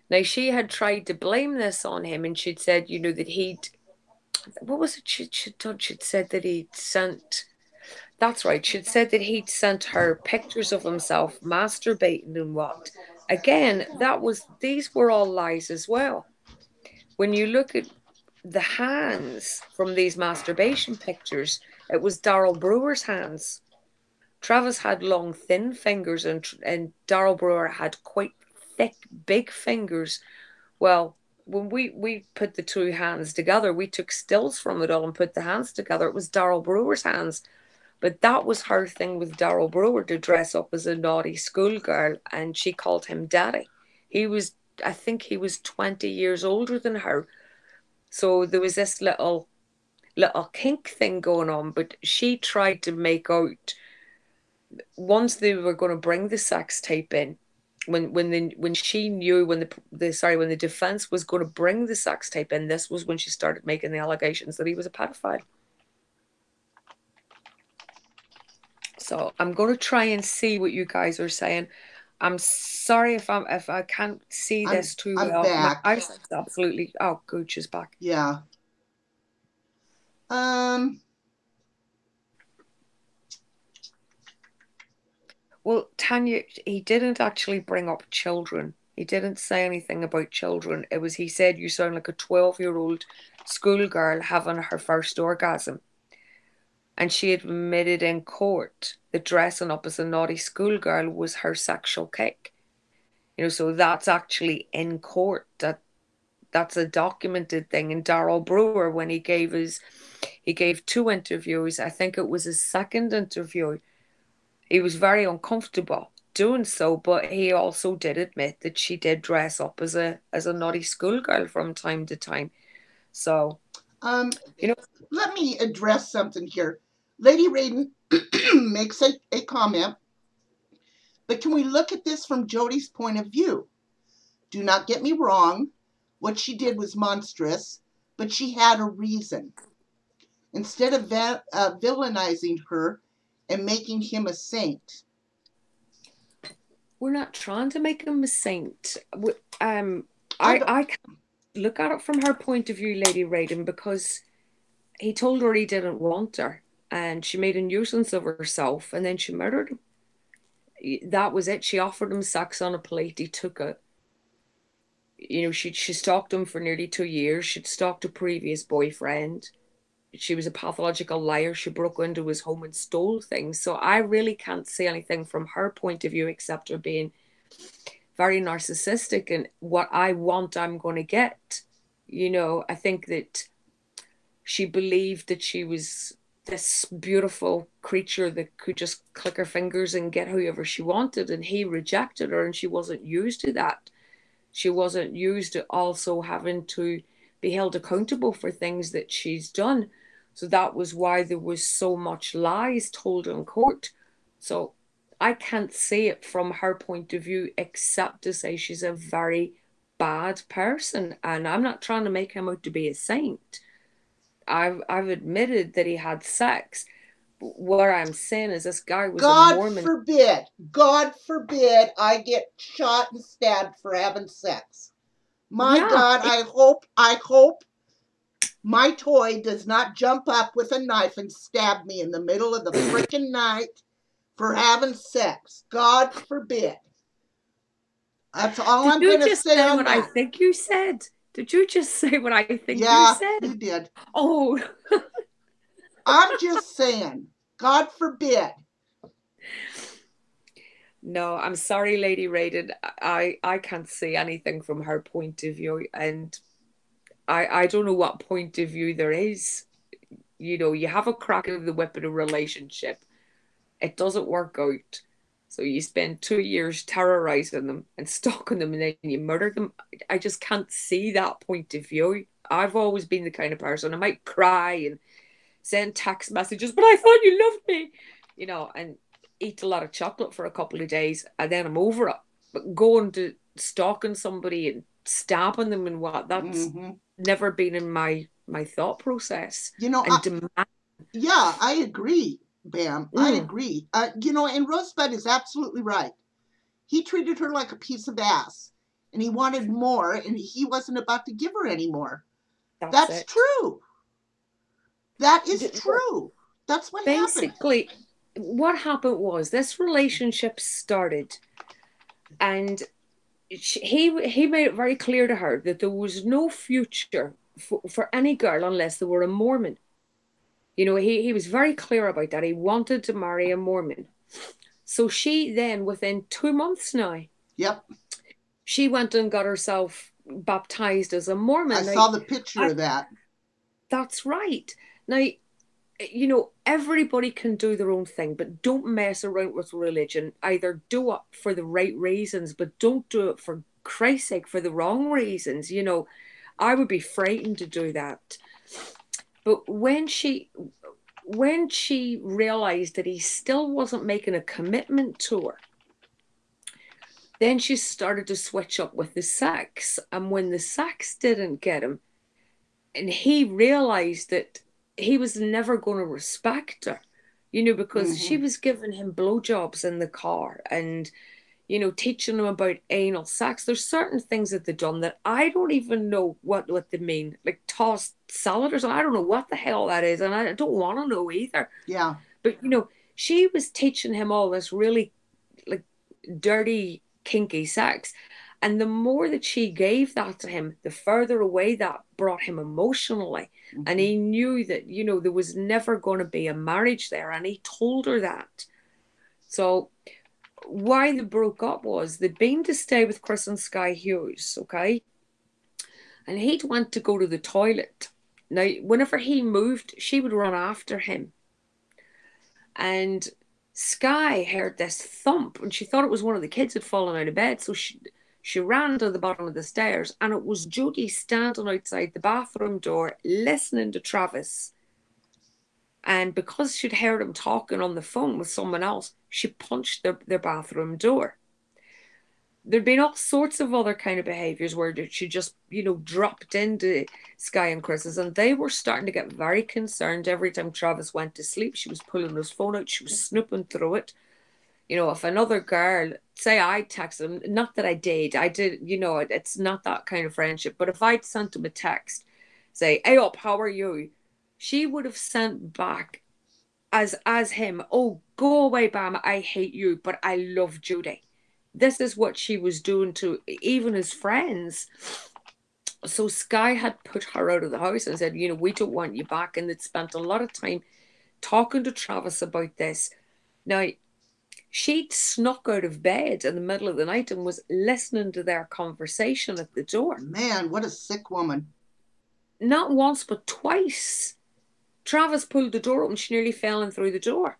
Now, she had tried to blame this on him, and she'd said, that what was it she'd done? She'd said that he'd sent, that's right, she'd said that he'd sent her pictures of himself masturbating and what. Again, these were all lies as well. When you look at the hands from these masturbation pictures, it was Daryl Brewer's hands. Travis had long, thin fingers, and Daryl Brewer had quite thick, big fingers. Well, when we put the two hands together, we took stills from it all and put the hands together. It was Daryl Brewer's hands. But that was her thing with Daryl Brewer, to dress up as a naughty schoolgirl, and she called him Daddy. I think he was 20 years older than her. So there was this little kink thing going on, but she tried to make out, once they were going to bring the sex tape in, when she knew, when the defense was going to bring the sex tape in, this was when she started making the allegations that he was a pedophile. So I'm going to try and see what you guys are saying. I'm sorry if I can't see this too I'm well. My back. eyesight's absolutely, oh, Gooch is back. Yeah. Well, Tanya, he didn't actually bring up children. He didn't say anything about children. He said, "You sound like a 12-year-old schoolgirl having her first orgasm." And she admitted in court that dressing up as a naughty schoolgirl was her sexual kick. So that's actually in court. That's a documented thing. And Daryl Brewer, when he gave two interviews. I think it was his second interview. He was very uncomfortable doing so, but he also did admit that she did dress up as a naughty schoolgirl from time to time. So, let me address something here. Lady Raiden makes a comment, but can we look at this from Jodie's point of view? Do not get me wrong. What she did was monstrous, but she had a reason. Instead of villainizing her and making him a saint. We're not trying to make him a saint. I can't look at it from her point of view, Lady Raiden, because he told her he didn't want her, and she made a nuisance of herself, and then she murdered him. That was it. She offered him sex on a plate. He took it. She stalked him for nearly 2 years. She'd stalked a previous boyfriend. She was a pathological liar. She broke into his home and stole things. So I really can't say anything from her point of view except her being very narcissistic, and what I want, I'm going to get. I think that she believed that she was this beautiful creature that could just click her fingers and get whoever she wanted, and he rejected her, and she wasn't used to that. She wasn't used to also having to be held accountable for things that she's done. So that was why there was so much lies told in court. So I can't see it from her point of view except to say she's a very bad person. And I'm not trying to make him out to be a saint. I've admitted that he had sex. What I'm saying is this guy was a God Mormon. forbid, God forbid I get shot and stabbed for having sex. My Yeah, God, I hope my toy does not jump up with a knife and stab me in the middle of the frickin' night for having sex. God forbid. That's all did I'm you going to just say say on what I that. think you said? Did you just say what I think you Yeah, said? you did. Oh, I'm just saying, God forbid. no, I'm sorry, Lady Raiden. I can't see anything from her point of view, and I don't know what point of view there is. You have a crack of the whip in a relationship. It doesn't work out. So you spend 2 years terrorizing them and stalking them and then you murder them. I just can't see that point of view. I've always been the kind of person I might cry and send text messages, but I thought you loved me, and eat a lot of chocolate for a couple of days and then I'm over it. But going to stalking somebody and stabbing them and what, that's Mm-hmm. never been in my thought process. You know, And demand. yeah, I agree, Bam. I Mm, agree. And Rosebud is absolutely right. He treated her like a piece of ass, and he wanted more, and he wasn't about to give her any more. that's That's it. true. That is true. That's what happened. Basically, what happened was this relationship started, and he made it very clear to her that there was no future for any girl unless they were a Mormon. He was very clear about that. He wanted to marry a Mormon. So she then, within 2 months now, Yep, she went and got herself baptized as a I Mormon. Now, saw the picture I, of that. that's right. Now, everybody can do their own thing, but don't mess around with religion. Either do it for the right reasons, but don't do it for Christ's sake for the wrong reasons. I would be frightened to do that. But when she realized that he still wasn't making a commitment to her, then she started to switch up with the sex. And when the sex didn't get him, and he realized that he was never going to respect her, because she Mm-hmm. was giving him blowjobs in the car and, teaching him about anal sex. There's certain things that they've done that I don't even know what they mean, like tossed salad or something. I don't know what the hell that is, and I don't want to know either. Yeah. But, she was teaching him all this really like dirty, kinky sex. And the more that she gave that to him, the further away that brought him emotionally. And Mm-hmm. he knew that, there was never going to be a marriage there. And he told her that. So why they broke up was they'd been to stay with Chris and Sky Hughes, okay? And he'd went to go to the toilet. Now, whenever he moved, she would run after him. And Sky heard this thump and she thought it was one of the kids had fallen out of bed. So she ran to the bottom of the stairs and it was Judy standing outside the bathroom door listening to Travis. And because she'd heard him talking on the phone with someone else, she punched their bathroom door. There'd been all sorts of other kind of behaviors where she just, dropped into Sky and Chris's, and they were starting to get very concerned. Every time Travis went to sleep, she was pulling his phone out, she was snooping through it. If another girl, say I texted him, not that I did, it's not that kind of friendship, but if I'd sent him a text, say, hey up, how are you? She would have sent back as him, oh, go away, Bam, I hate you, but I love Judy. This is what she was doing to even his friends. So Sky had put her out of the house and said, we don't want you back. And they'd spent a lot of time talking to Travis about this. Now, she'd snuck out of bed in the middle of the night and was listening to their conversation at the door. Man, what a sick woman. Not once, but twice. Travis pulled the door open. She nearly fell in through the door.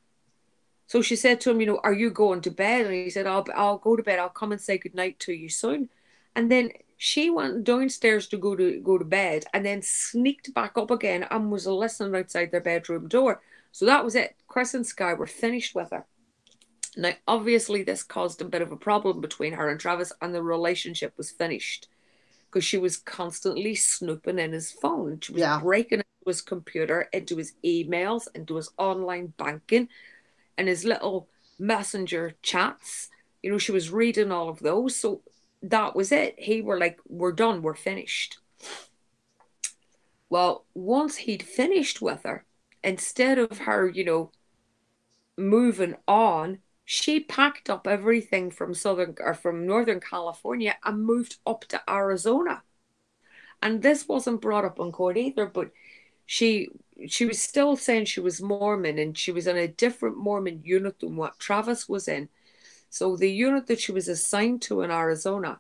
So she said to him, are you going to bed? And he said, I'll go to bed. I'll come and say goodnight to you soon. And then she went downstairs to go to bed and then sneaked back up again and was listening outside their bedroom door. So that was it. Chris and Sky were finished with her. Now, obviously, this caused a bit of a problem between her and Travis, and the relationship was finished. because she was constantly snooping in his phone. She was Yeah. breaking into his computer, into his emails, into his online banking, and his little messenger chats. She was reading all of those. So that was it. He were like, we're done, we're finished. Well, once he'd finished with her, instead of her, moving on, she packed up everything from Northern California and moved up to Arizona. And this wasn't brought up in court either, but she she was still saying she was Mormon, and she was in a different Mormon unit than what Travis was in. So the unit that she was assigned to in Arizona,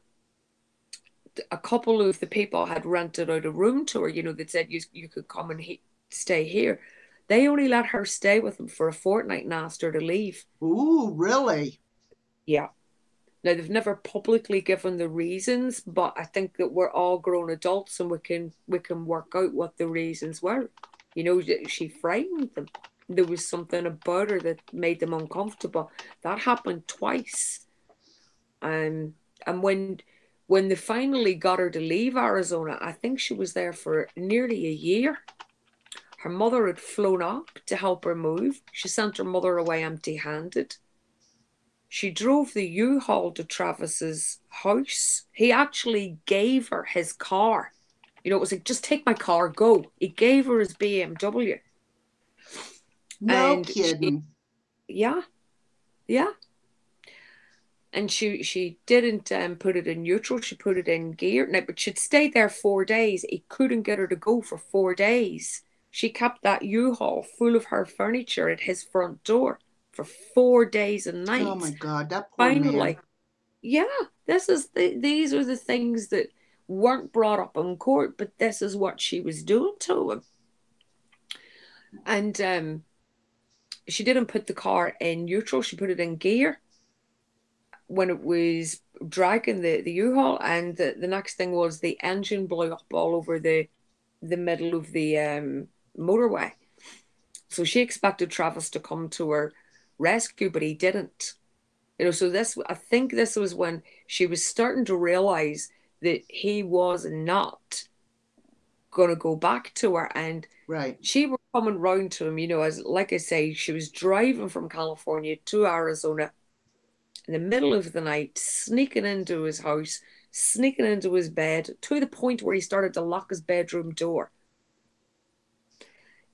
a couple of the people had rented out a room to her. They said you could come and stay here. They only let her stay with them for a fortnight and asked her to leave. Ooh, really? Yeah. Now they've never publicly given the reasons, but I think that we're all grown adults and we can work out what the reasons were. She frightened them. There was something about her that made them uncomfortable. That happened twice. And when they finally got her to leave Arizona, I think she was there for nearly a year. Her mother had flown up to help her move. She sent her mother away empty-handed. She drove the U-Haul to Travis's house. He actually gave her his car. It was like, just take my car, go. He gave her his BMW. No And kidding. yeah, yeah. And she didn't put it in neutral. She put it in gear. Now, but she'd stayed there 4 days. He couldn't get her to go for 4 days. She kept that U-Haul full of her furniture at his front door for 4 days and Oh my nights. God, that poor man. Finally, yeah, these are the things that weren't brought up in court, but this is what she was doing to him. And she didn't put the car in neutral. She put it in gear when it was dragging the U-Haul, and the next thing was the engine blew up all over the middle of the motorway. So she expected Travis to come to her rescue, but he didn't. So I think this was when she was starting to realize that he was not going to go back to her, and Right. she was coming round to him. As like I say, she was driving from California to Arizona in the middle of the night, sneaking into his house, sneaking into his bed, to the point where he started to lock his bedroom door.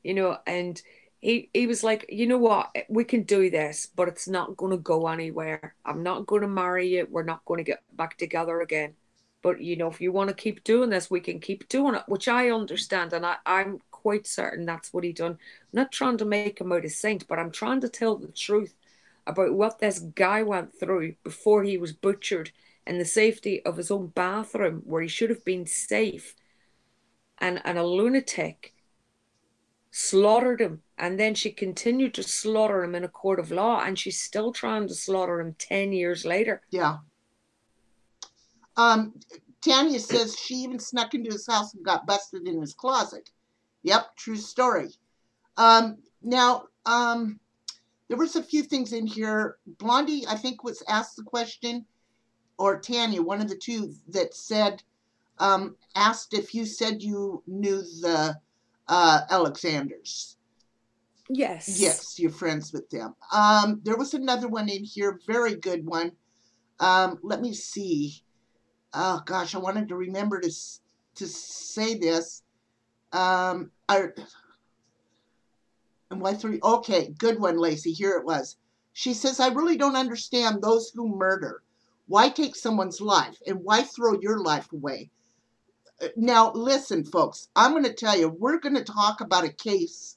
And he was like, you know what, we can do this, but it's not going to go anywhere. I'm not going to marry you. We're not going to get back together again. But, if you want to keep doing this, we can keep doing it, which I understand. And I'm quite certain that's what he done. I'm not trying to make him out a saint, but I'm trying to tell the truth about what this guy went through before he was butchered in the safety of his own bathroom, where he should have been safe. And a lunatic slaughtered him, and then she continued to slaughter him in a court of law, and she's still trying to slaughter him 10 years later. Yeah. Tanya says she even snuck into his house and got busted in his closet. Yep, true story. Now, there was a few things in here. Blondie, I think, was asked the question, or Tanya, one of the two, that said, asked if you said you knew the Alexanders. Yes. Yes, you're friends with them. There was another one in here, very good one. Let me see. Oh gosh, I wanted to remember to say this. And why three? Okay, good one, Lacey. Here it was. She says, I really don't understand those who murder. Why take someone's life, and why throw your life away? Now, listen, folks, I'm going to tell you, we're going to talk about a case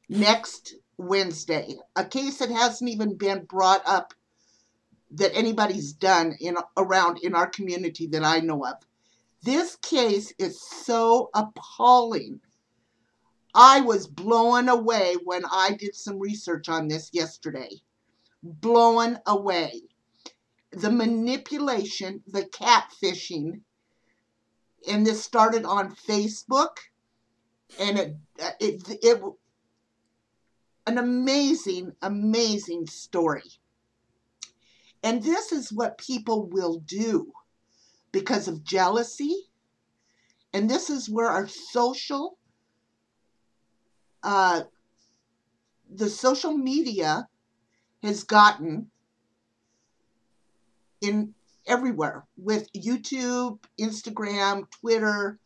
next Wednesday, a case that hasn't even been brought up that anybody's done around in our community that I know of. This case is so appalling. I was blown away when I did some research on this yesterday. Blown away. The manipulation, the catfishing, and this started on Facebook, and it an amazing story. And this is what people will do because of jealousy, And this is where our uh, the social media has gotten in everywhere with YouTube, Instagram, Twitter,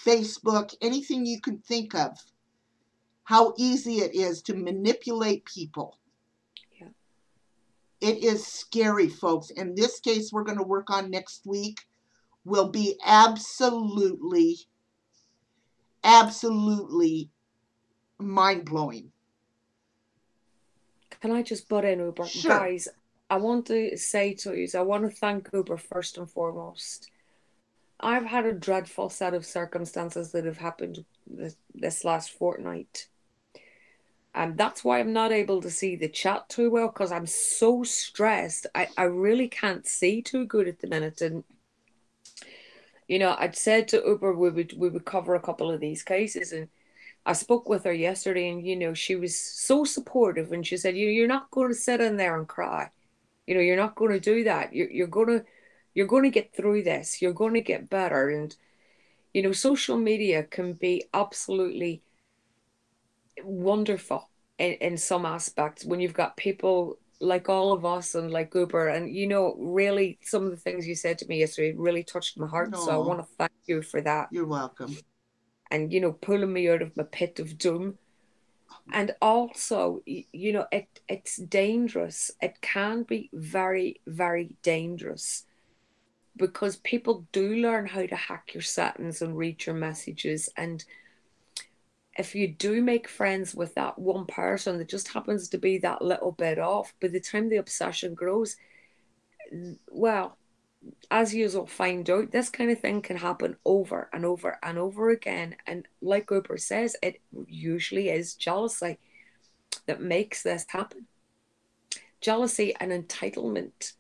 Facebook, anything you can think of, how easy it is to manipulate people. Yeah. It is scary, folks. And this case we're going to work on next week will be absolutely, absolutely mind-blowing. Can I just butt in, Uber? Sure. Guys, I want to say to you, I want to thank Uber first and foremost. I've had a dreadful set of circumstances that have happened this last fortnight. And that's why I'm not able to see the chat too well, because I'm so stressed. I really can't see too good at the minute. And I'd said to Uber we would cover a couple of these cases, and I spoke with her yesterday, and she was so supportive, and she said, you're not going to sit in there and cry. You're not going to do that. You're going to get through this. You're going to get better. And social media can be absolutely wonderful in some aspects when you've got people like all of us and like Uber. And really, some of the things you said to me yesterday really touched my heart. So I No, want to thank you for that. you're welcome. And pulling me out of my pit of doom. And also, it's dangerous. It can be very, very dangerous because people do learn how to hack your settings and read your messages. And if you do make friends with that one person that just happens to be that little bit off, by the time the obsession grows, well, as you'll find out, this kind of thing can happen over and over and over again. And like Cooper says, it usually is jealousy that makes this happen. Jealousy and entitlement.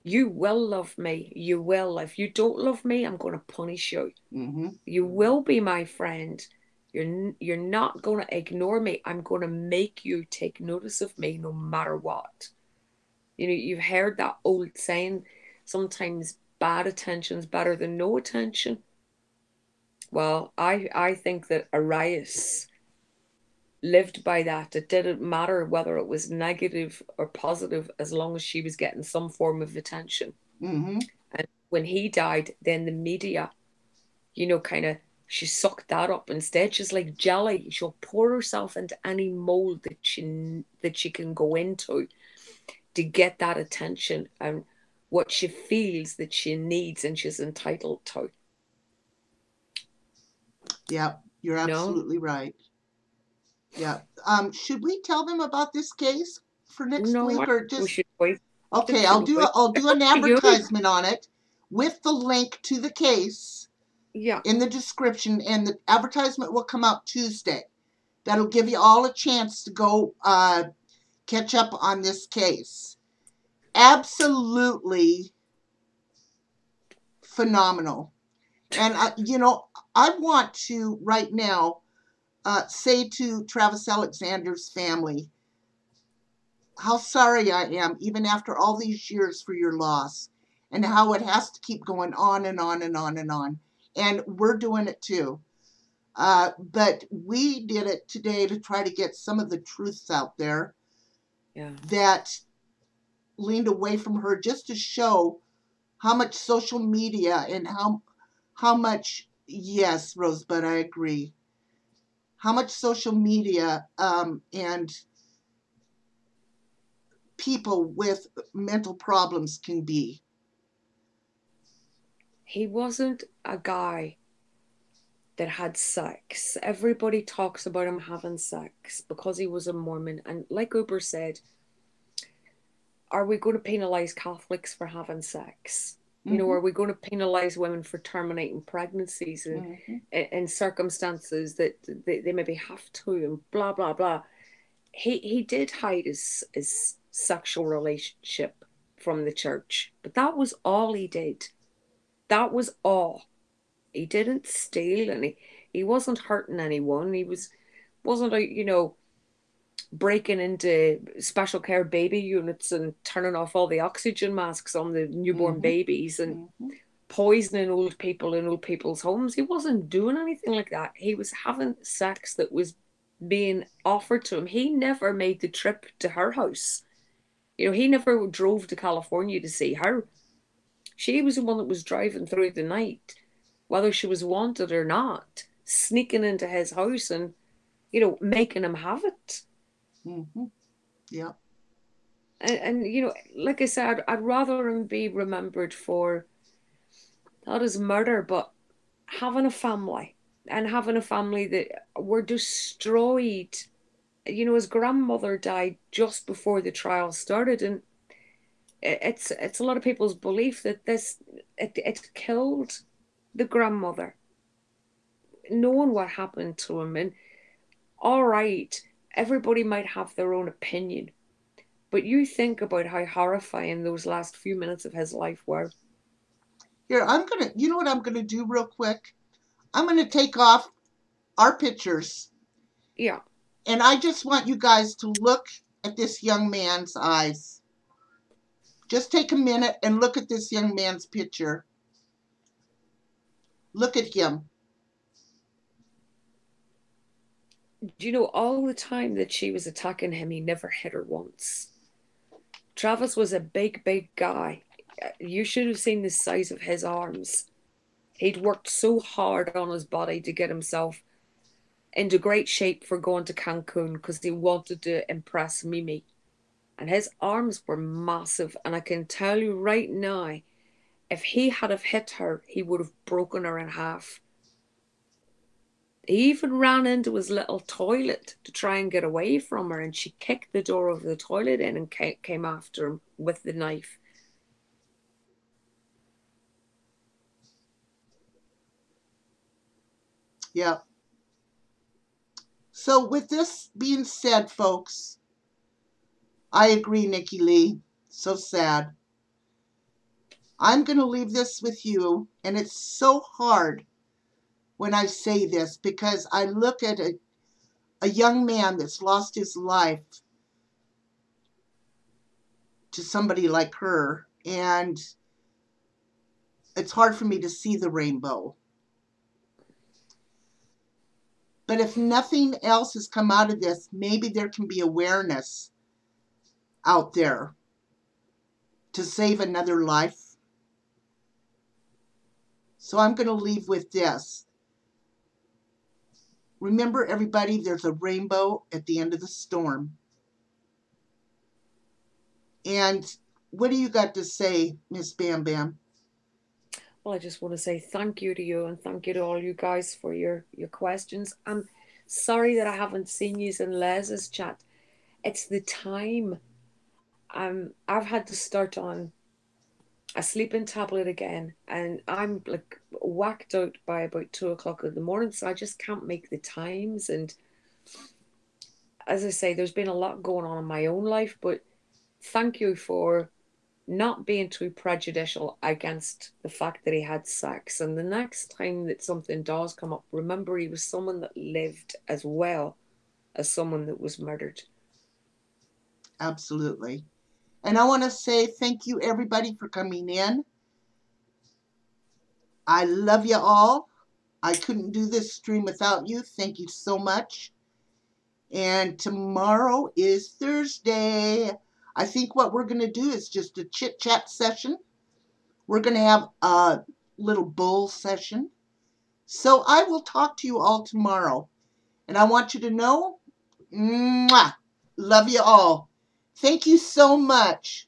You will love me. You will. If you don't love me, I'm going to punish you. Mm-hmm. You will be my friend. You're not going to ignore me. I'm going to make you take notice of me no matter what. You've heard that old saying, sometimes bad attention's better than no attention. Well, I think that Arias lived by that. It didn't matter whether it was negative or positive as long as she was getting some form of attention. Mm-hmm. And when he died, then the media, kind of, she sucked that up. Instead, she's like jelly. She'll pour herself into any mold that she can go into to get that attention and what she feels that she needs and she's entitled to. Yeah, you're absolutely right. Yeah. Should we tell them about this case for next No, week I or think we just should wait. okay, Shouldn't we? I'll do an You? advertisement on it with the link to the case Yeah. in the description, and the advertisement will come out Tuesday. That'll give you all a chance to go catch up on this case. Absolutely phenomenal. And I want to right now say to Travis Alexander's family how sorry I am, even after all these years, for your loss, and how it has to keep going on and on and on and on. And we're doing it too. But we did it today to try to get some of the truths out there that leaned away from her, just to show how much social media and how much, yes, Rosebud, I agree, how much social media and people with mental problems can be. He wasn't a guy that had sex. Everybody talks about him having sex because he was a Mormon. And like Uber said, are we going to penalize Catholics for having sex? Mm-hmm. Are we going to penalize women for terminating pregnancies in circumstances that they maybe have to, and blah, blah, blah. He did hide his sexual relationship from the church, but that was all he did. That was all. He didn't steal, and he wasn't hurting anyone. Wasn't breaking into special care baby units and turning off all the oxygen masks on the newborn babies. And poisoning old people in old people's homes. He wasn't doing anything like that. He was having sex that was being offered to him. He never made the trip to her house. He never drove to California to see her. She was the one that was driving through the night, whether she was wanted or not, sneaking into his house and, making him have it. Mm-hmm. Yeah. And like I said, I'd rather him be remembered for not his murder, but having a family and having a family that were destroyed. His grandmother died just before the trial started, and it's a lot of people's belief that it killed the grandmother, knowing what happened to him. And all right, everybody might have their own opinion, but you think about how horrifying those last few minutes of his life were. Here, you know what I'm gonna do real quick? I'm gonna take off our pictures. Yeah. And I just want you guys to look at this young man's eyes. Just take a minute and look at this young man's picture. Look at him. Do you know all the time that she was attacking him, he never hit her once? Travis was a big, big guy. You should have seen the size of his arms. He'd worked so hard on his body to get himself into great shape for going to Cancun because he wanted to impress Mimi. And his arms were massive. And I can tell you right now, if he had have hit her, he would have broken her in half. He even ran into his little toilet to try and get away from her, and she kicked the door of the toilet in and came after him with the knife. Yeah. So with this being said, folks, I agree, Nikki Lee. So sad. I'm going to leave this with you, and it's so hard when I say this because I look at a young man that's lost his life to somebody like her, and it's hard for me to see the rainbow. But if nothing else has come out of this, maybe there can be awareness out there to save another life. So I'm going to leave with this. Remember, everybody, there's a rainbow at the end of the storm. And what do you got to say, Miss Bam Bam? Well, I just want to say thank you to you and thank you to all you guys for your questions. I'm sorry that I haven't seen you in Les's chat. It's the time. I've had to start on a sleeping tablet again, and I'm like whacked out by about 2 o'clock in the morning, so I just can't make the times. And as I say, there's been a lot going on in my own life, but thank you for not being too prejudicial against the fact that he had sex. And the next time that something does come up, remember he was someone that lived as well as someone that was murdered. Absolutely. And I want to say thank you, everybody, for coming in. I love you all. I couldn't do this stream without you. Thank you so much. And tomorrow is Thursday. I think what we're going to do is just a chit-chat session. We're going to have a little bowl session. So I will talk to you all tomorrow. And I want you to know, mwah, love you all. Thank you so much.